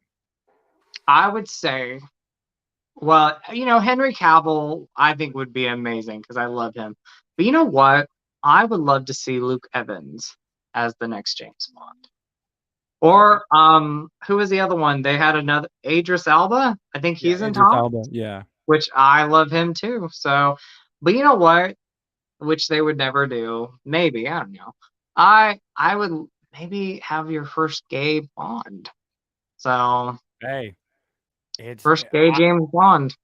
I would say, well, Henry Cavill, I think would be amazing because I love him. But you know what? I would love to see Luke Evans as the next James Bond. Okay. Or who was the other one? They had another Idris Elba. I think Yeah, he's in Idris talks, Elba. Yeah. which I love him too. So, but you know what? Which they would never do. Maybe, I don't know. I would maybe have your first gay Bond. So, Hey, it's first gay James Bond.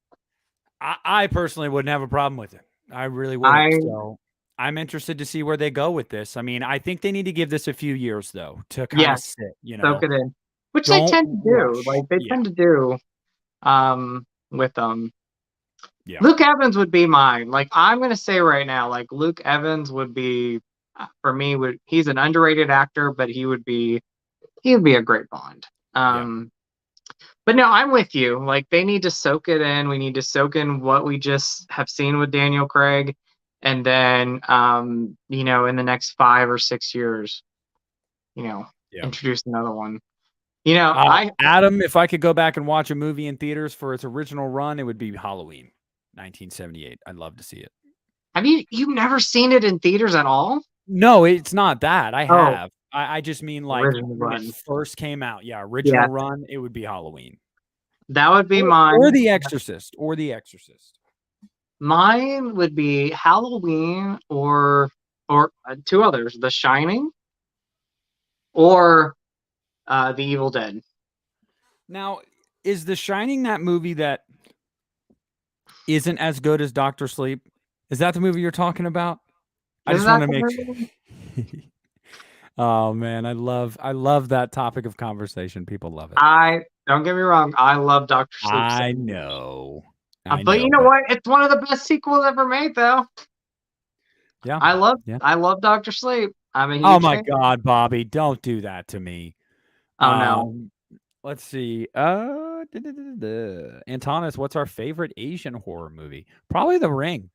I personally wouldn't have a problem with it. I really wouldn't. I So I'm interested to see where they go with this. I mean, I think they need to give this a few years though to kind of Yes, sit, soak it in. Which they Don't tend to do. rush. Like they Yeah. tend to do with Yeah. Luke Evans would be mine. Like I'm gonna say right now, like Luke Evans would be for me. Would He's an underrated actor, but he would be a great Bond. Yeah. But no, I'm with you. Like they need to soak it in. We need to soak in what we just have seen with Daniel Craig, and then in the next 5 or 6 years, Yeah. introduce another one. I Adam, if I could go back and watch a movie in theaters for its original run, it would be Halloween, 1978. I'd love to see it. have you've never seen it in theaters at all? No, it's not that. I Oh, have. I just mean like original when it run. first came out. Yeah, Yeah, original run, it would be Halloween. that would be Or mine. The Exorcist. Or The Exorcist. Mine would be Halloween or two others, The Shining or The Evil Dead. Now, is The Shining that movie that isn't as good as Doctor Sleep? Is that the movie you're talking about? I Is just want that to the make movie? Oh man, I love that topic of conversation. People love it. I don't get me wrong, I love Doctor Sleep so I much. know. But you know But what? It's one of the best sequels ever made, though. yeah. I love Yeah. I love Doctor Sleep. I'm a Oh huge my fan. God, Bobby, don't do that to me. Oh no. Let's see. Antonis, what's our favorite Asian horror movie? Probably The Ring.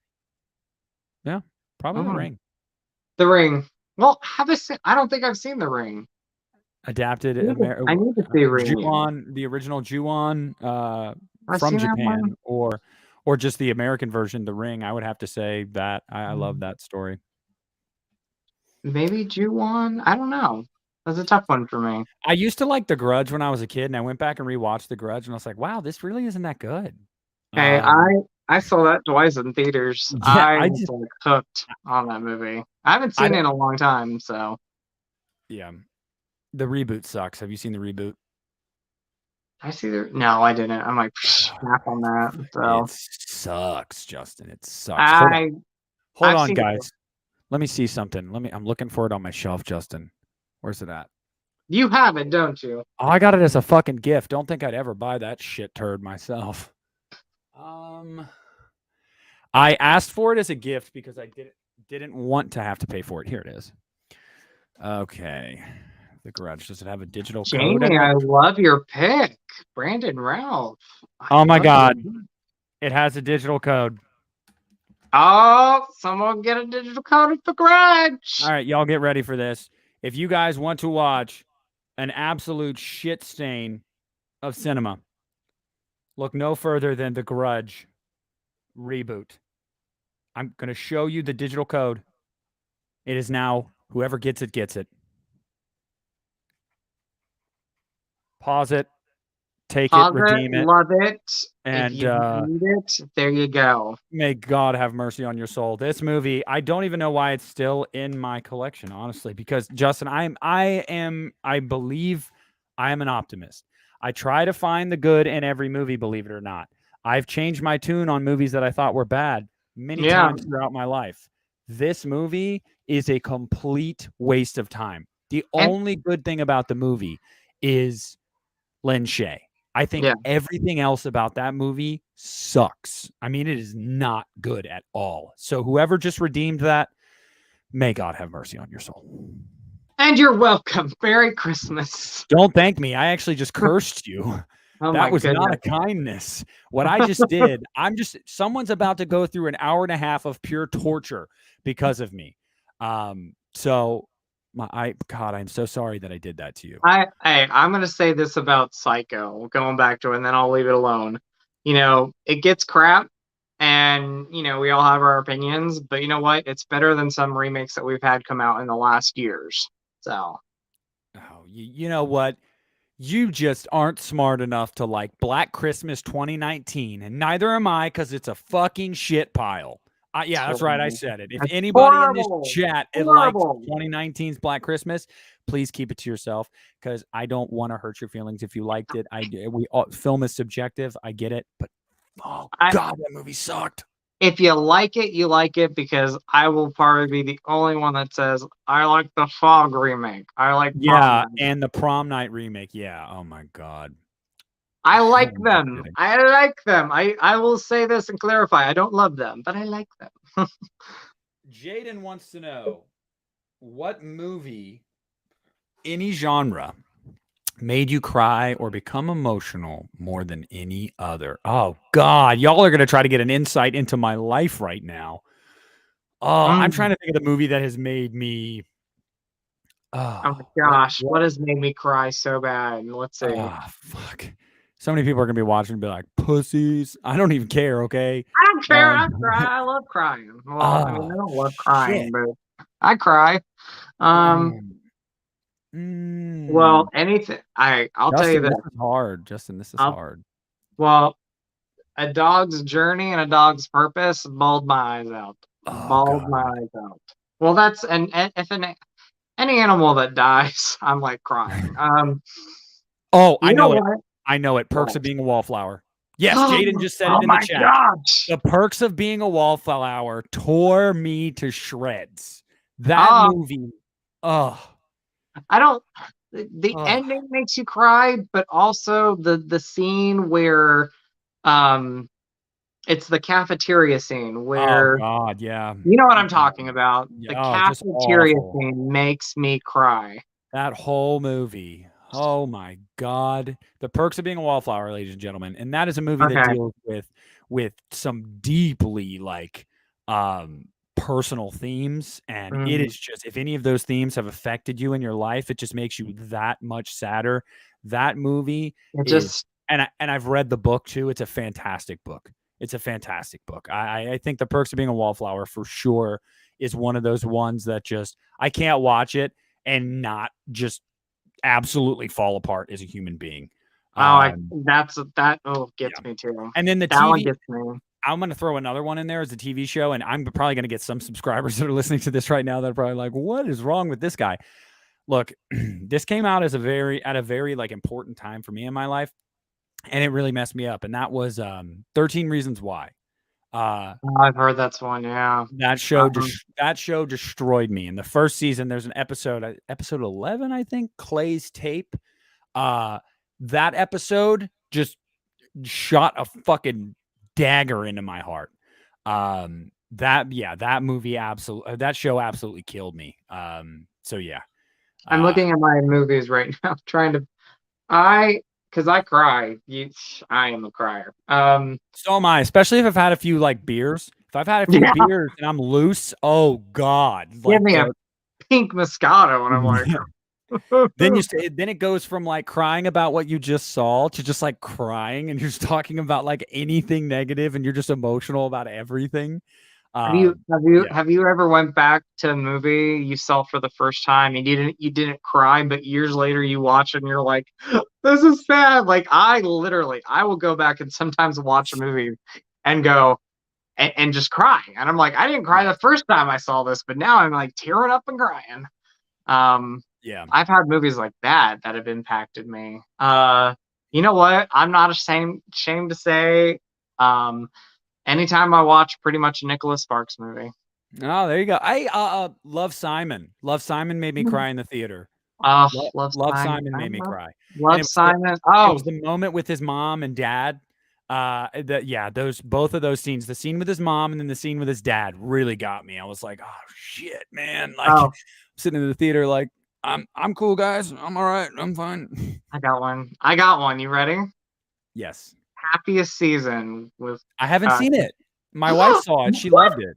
Yeah, probably The Ring. The Ring. Well, I don't think I've seen The Ring. Adapted I need to see Ring. Ju-on, the original Ju-on I've from seen that Japan, one. or just the American version, The Ring. I would have to say that I love that story. Maybe Ju-on? I don't know. That's a tough one for me. I used to like The Grudge when I was a kid, and I went back and rewatched The Grudge, and I was like, wow, this really isn't that good. Hey, I saw that twice in theaters. Yeah, I was like hooked on that movie. I haven't seen it in a long time, so. Yeah. The reboot sucks. Have you seen the reboot? No, I didn't. I'm like snap on that. So it sucks, Justin. It sucks. Hold on, guys. Let me see something. I'm looking for it on my shelf, Justin. Where's it at? You have it, don't you? Oh, I got it as a fucking gift. Don't think I'd ever buy that shit turd myself. I asked for it as a gift because I didn't want to have to pay for it. Here it is. Okay. The Grudge. Does it have a digital code? Jamie, I love your pick. Brandon Ralph. Oh my God. It has a digital code. Oh, someone get a digital code at The Grudge. All right, y'all get ready for this. If you guys want to watch an absolute shit stain of cinema, look no further than The Grudge reboot. I'm going to show you the digital code. It is now, whoever gets it, gets it. Pause it. Take it, redeem it. Love it. And if you need it, there you go. May God have mercy on your soul. This movie, I don't even know why it's still in my collection, honestly, because Justin, I believe I am an optimist. I try to find the good in every movie, believe it or not. I've changed my tune on movies that I thought were bad many times throughout my life. This movie is a complete waste of time. The only good thing about the movie is Lin Shaye. I think everything else about that movie sucks. I mean, it is not good at all. So whoever just redeemed that, may God have mercy on your soul. And you're welcome. Merry Christmas. Don't thank me. I actually just cursed you. That was not a kindness. What I just did, someone's about to go through an hour and a half of pure torture because of me. God, I'm so sorry that I did that to you. I'm going to say this about Psycho, going back to it, and then I'll leave it alone. You know, it gets crap, and, you know, we all have our opinions, but you know what? It's better than some remakes that we've had come out in the last years. So. Oh, you know what? You just aren't smart enough to like Black Christmas 2019, and neither am I, because it's a fucking shit pile. Yeah, that's right. I said it. If anybody in this chat likes 2019's Black Christmas, please keep it to yourself, because I don't want to hurt your feelings if you liked it. Film is subjective. I get it, but God, that movie sucked. If you like it, you like it, because I will probably be the only one that says I like the Fog remake. I like and the Prom Night remake. Yeah. Oh my God. I like them. I like them. I will say this and clarify. I don't love them, but I like them. Jaden wants to know what movie, any genre, made you cry or become emotional more than any other. Oh God, y'all are going to try to get an insight into my life right now. Oh, I'm trying to think of the movie that has made me. Oh my gosh, what has made me cry so bad? Let's see. Oh, fuck. So many people are going to be watching and be like, pussies. I don't even care, okay? I don't care. I cry. I love crying. Well, I mean, I don't love crying, but I cry. Well, anything. I'll tell you this. This is hard, Justin. This is hard. Well, A Dog's Journey and A Dog's Purpose bawled my eyes out. Bawled my eyes out. Well, that's if any animal that dies, I'm like crying. I know it. I know it. Perks of Being a Wallflower. Yes, Jaden just said it in the chat. Gosh. The Perks of Being a Wallflower tore me to shreds. That movie. I don't. The ending makes you cry, but also the scene where, it's the cafeteria scene where. Oh God, yeah. You know what I'm talking about. The cafeteria scene makes me cry. That whole movie. Oh my God. The Perks of Being a Wallflower, ladies and gentlemen. And that is a movie that Okay. deals with some deeply like personal themes. And it Mm. is just, if any of those themes have affected you in your life, it just makes you that much sadder. That movie It is, just and I've read the book too. It's a fantastic book. It's a fantastic book. I think The Perks of Being a Wallflower for sure is one of those ones that just I can't watch it and not just absolutely fall apart as a human being. that gets Yeah. me too. And then the That one TV, gets me. I'm going to throw another one in there as a TV show, and I'm probably going to get some subscribers that are listening to this right now that are probably like, "What is wrong with this guy?" Look, this came out as at a very like important time for me in my life, and it really messed me up. And that was 13 Reasons Why. Oh, I've heard that's one. Yeah. That show destroyed me. In the first season, there's an episode 11, I think, Clay's tape. Uh, that episode just shot a fucking dagger into my heart. That movie that show absolutely killed me. So yeah. I'm looking at my movies right now, trying to because I cry. I am a crier. So am I, especially if I've had a few like beers. If I've had a few Yeah, beers and I'm loose, oh God, give like me a pink Moscato, and I'm like, then it goes from like crying about what you just saw to just like crying and you're just talking about like anything negative and you're just emotional about everything. have you have you Yeah. have you ever went back to a movie you saw for the first time and you didn't cry, but years later you watch it and you're like, this is sad. Like I will go back and sometimes watch a movie and go and just cry. And I'm like, I didn't cry Yeah. the first time I saw this, but now I'm like tearing up and crying. Um, Yeah. I've had movies like that have impacted me. You know what? I'm not ashamed to say, um, anytime I watch pretty much a Nicholas Sparks movie. Oh, there you go. I Love Simon. Love Simon made me cry in the theater. Love Love Simon. Simon made me cry. And Love Simon. Oh, it was the moment with his mom and dad. Those both of those scenes, the scene with his mom and then the scene with his dad really got me. I was like, oh shit, man. Like oh, sitting in the theater, like, I'm cool, guys. I'm all right. I'm fine. I got one. I got one. You ready? Yes. Happiest Season with I haven't uh seen it. My wife saw it. She what? loved it.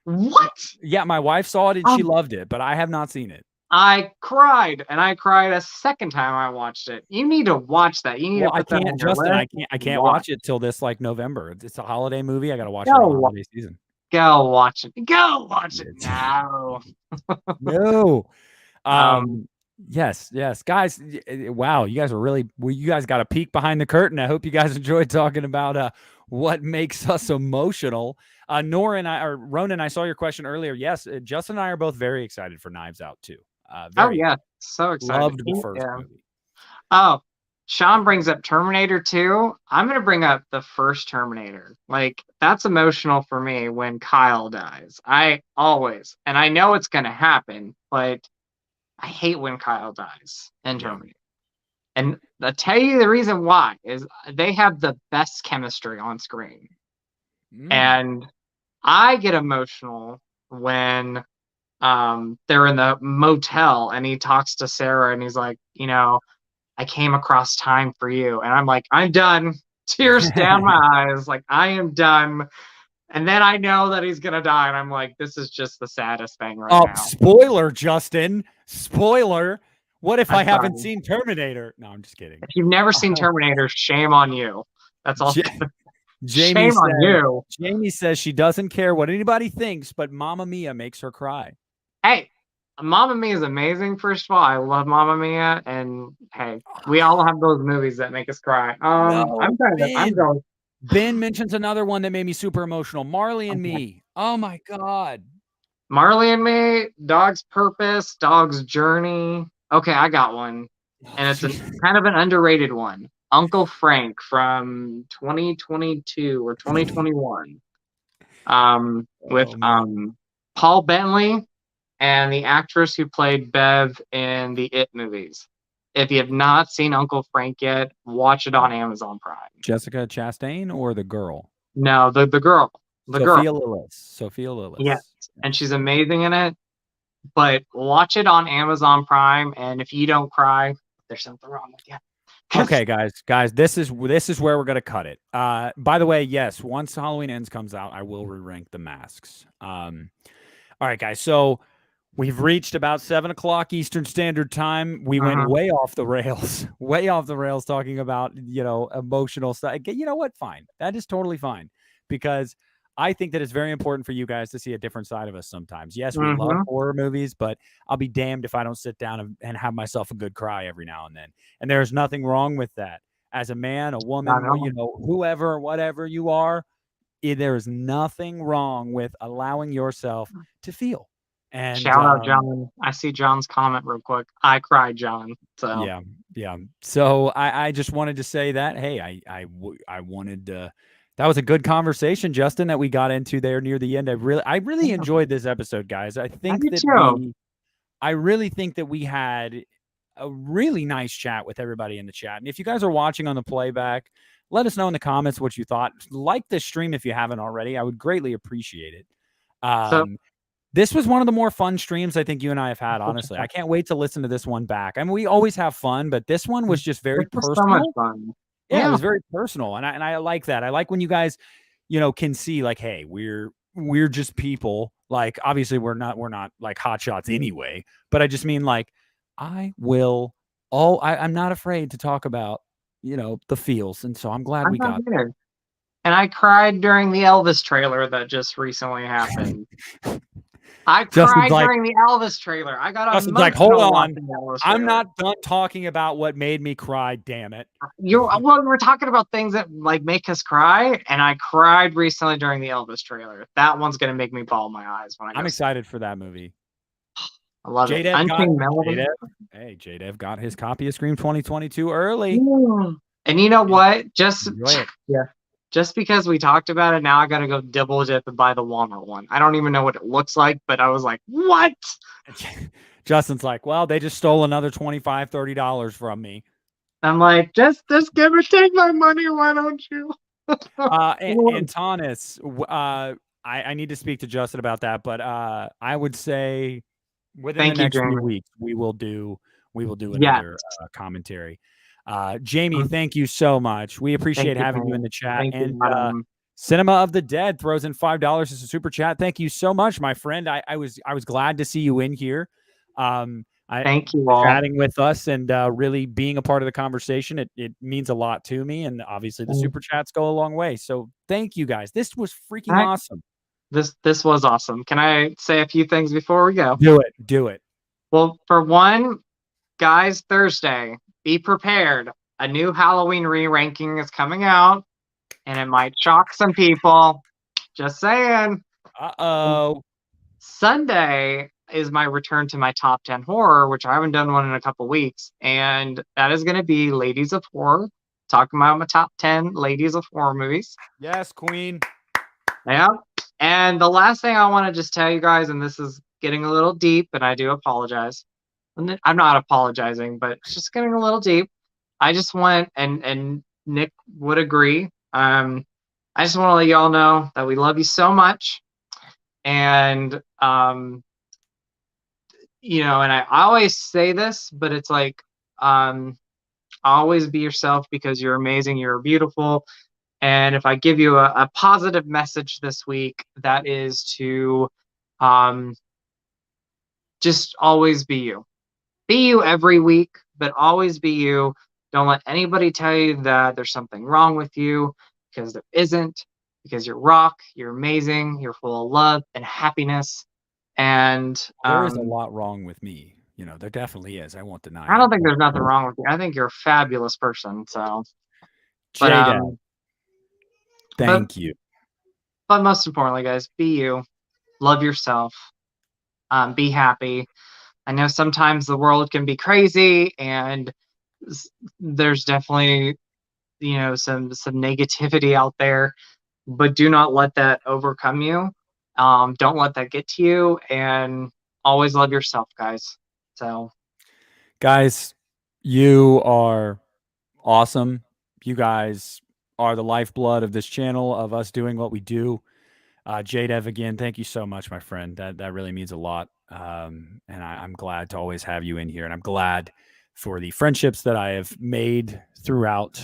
What? Yeah, my wife saw it and she Um, loved it, but I have not seen it. I cried, and I cried a second time I watched it. You need to watch that. You need to Well, I put that on can't, your Justin. list. I can't Watch. watch it till this like November. It's a holiday movie. I got to watch it in the Go, holiday season. go watch it. Go watch it now. No. Um, Yes, guys. Wow, you guys are really. Well, you guys got a peek behind the curtain. I hope you guys enjoyed talking about what makes us emotional. Nora and I, or Ronan, I saw your question earlier. Yes, Justin and I are both very excited for Knives Out too. oh Very yeah, so excited. loved the first Yeah. movie. Oh, Sean brings up Terminator 2. I'm gonna bring up the first Terminator. Like that's emotional for me when Kyle dies. I always, and I know it's gonna happen, but I hate when Kyle dies in Yeah. Terminator. And I'll tell you the reason why is they have the best chemistry on screen. And I get emotional when they're in the motel and he talks to Sarah and he's like, I came across time for you. And I'm like, I'm done. Tears down my eyes. Like, I am done. And then I know that he's gonna die, and I'm like, this is just the saddest thing right now. Spoiler, Justin. Spoiler. What if I'm I haven't sorry. seen Terminator? No, I'm just kidding. If you've never seen Terminator, shame on you. That's all. Jamie Shame on you. Jamie says she doesn't care what anybody thinks, but Mamma Mia makes her cry. Hey, Mamma Mia is amazing. First of all, I love Mamma Mia, and hey, we all have those movies that make us cry. I'm going. Ben mentions another one that made me super emotional. Marley and Me. Oh my God. Marley and Me, Dog's Purpose, Dog's Journey. Okay, I got one. And it's kind of an underrated one. Uncle Frank from 2022 or 2021. With Paul Bentley and the actress who played Bev in the It movies. If you have not seen Uncle Frank yet, watch it on Amazon Prime. Jessica Chastain or the girl? No, the girl. Sophia Lillis. Yes, and she's amazing in it. But watch it on Amazon Prime, and if you don't cry, there's something wrong with you. Okay, guys, this is where we're gonna cut it. By the way, yes, once Halloween Ends comes out, I will re-rank the masks. All right, guys. So we've reached about 7 o'clock Eastern Standard Time. We went Mhm. way off the rails, way off the rails, talking about emotional stuff. You know what? Fine, that is totally fine because I think that it's very important for you guys to see a different side of us sometimes. Yes, we love Mhm. horror movies, but I'll be damned if I don't sit down and have myself a good cry every now and then. And there's nothing wrong with that. As a man, a I woman, know. whoever, whatever you are, there is nothing wrong with allowing yourself to feel. And Shout out John. I see John's comment real quick. I cried, John. So yeah, yeah. So I just wanted to say that, hey, I wanted to. That was a good conversation, Justin, that we got into there near the end. I really yeah, enjoyed this episode, guys. I do too. I really think that we had a really nice chat with everybody in the chat. And if you guys are watching on the playback, let us know in the comments what you thought. Like this stream if you haven't already. I would greatly appreciate it. So This was one of the more fun streams I think you and I have had, honestly. I can't wait to listen to this one back. I mean, we always have fun, but this one was just very this was so much personal. fun. Yeah, it Yeah. was very personal. And I like that. I like when you guys, can see like, hey, we're just people. Like, obviously we're not like hot shots anyway, but I just mean like I will I'm not afraid to talk about, the feels. And so I'm glad I'm we not got either. And I cried during the Elvis trailer that just recently happened. I Justin's cried like, during the Elvis trailer. I got hold emotional on. watching the Elvis I'm trailer. not done talking about what made me cry, damn it. We're talking about things that like make us cry, and I cried recently during the Elvis trailer. That one's gonna make me bawl my eyes when I I'm go see it. excited for that movie. I love it. JDev got Unchained Melody. JDev. Hey, JDev got his copy of Scream 2022 early. Mm. And you know what? Enjoy it. Yeah. Just because we talked about it, now I gotta go double dip and buy the Walmart one. I don't even know what it looks like, but I was like, what? Justin's like, well, they just stole another $25-$30 from me. I'm like, just take my money, why don't you? Antonis, I need to speak to Justin about that, but I would say within the Thank you, next few Jamie. weeks we will do Yes. another commentary. Jamie, Mm. thank you so much. We Thank appreciate you, having you in Jamie. the chat. Thank you, And madam. Cinema of the Dead throws in $5 as a super chat. Thank you so much, my friend. I was glad to see you in here. Thank you all. Chatting with us and really being a part of the conversation. It means a lot to me, and obviously the super chats go a long way. So thank you guys. This was freaking Right. awesome. This was awesome. Can I say a few things before we go? Do it. Well, for one, guys, Thursday, be prepared. A new Halloween re-ranking is coming out, and it might shock some people. Just saying. Uh-oh. Sunday is my return to my top 10 horror, which I haven't done one in a couple weeks. And that is going to be Ladies of Horror, talking about my top 10 Ladies of Horror movies. Yes, Queen. Yeah. And the last thing I want to just tell you guys, and this is getting a little deep, and I do apologize. I'm not apologizing, but it's just getting a little deep. I just want, and Nick would agree. I just want to let y'all know that we love you so much, and and I always say this, but it's like, always be yourself because you're amazing, you're beautiful. And if I give you a positive message this week, that is to just always be you. Be you every week, but always be you. Don't let anybody tell you that there's something wrong with you, because there isn't, because you're rock, you're amazing, you're full of love and happiness. And There is a lot wrong with me. There definitely is. I won't deny I it. don't think there's nothing wrong with you. I think you're a fabulous person. So, but J-Dad, thank you. but most importantly, guys, be you. Love yourself. Be happy. I know sometimes the world can be crazy, and there's definitely some negativity out there, but do not let that overcome you. Don't let that get to you, and always love yourself, guys. So, guys, you are awesome. You guys are the lifeblood of this channel, of us doing what we do. JDev, again, thank you so much, my friend. That really means a lot. And I'm glad to always have you in here. And I'm glad for the friendships that I have made throughout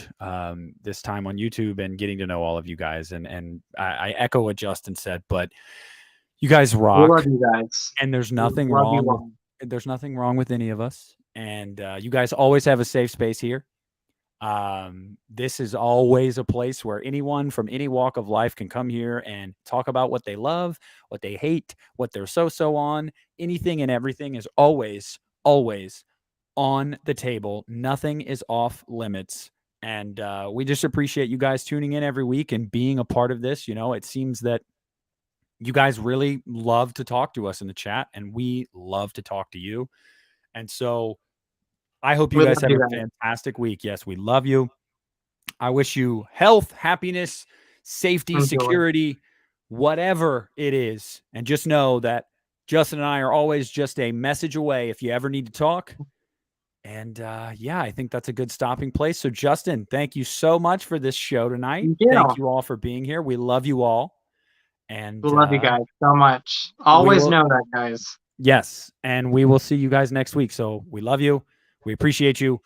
this time on YouTube and getting to know all of you guys. And I echo what Justin said, but you guys We love rock, you guys. and there's We nothing love you wrong with all. any of us. And you guys always have a safe space here. This is always a place where anyone from any walk of life can come here and talk about what they love, what they hate, what they're so on. Anything and everything is always, always on the table. Nothing is off limits. And we just appreciate you guys tuning in every week and being a part of this. You know, it seems that you guys really love to talk to us in the chat, and we love to talk to you. And so I hope you We guys love have you a guys. fantastic week. Yes, we love you. I wish you health, happiness, safety, Enjoy. security, whatever it is. And just know that Justin and I are always just a message away if you ever need to talk. And yeah, I think that's a good stopping place. So, Justin, thank you so much for this show tonight. Thank you. Thank you all for being here. We love you all. We And love you guys so much. we Always will, know that, guys. yes. And we will see you guys next week. So, we love you. We appreciate you.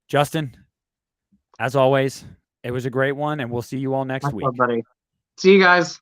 Justin, as always, it was a great one. And we'll see you all next Much week. love, buddy. See you guys.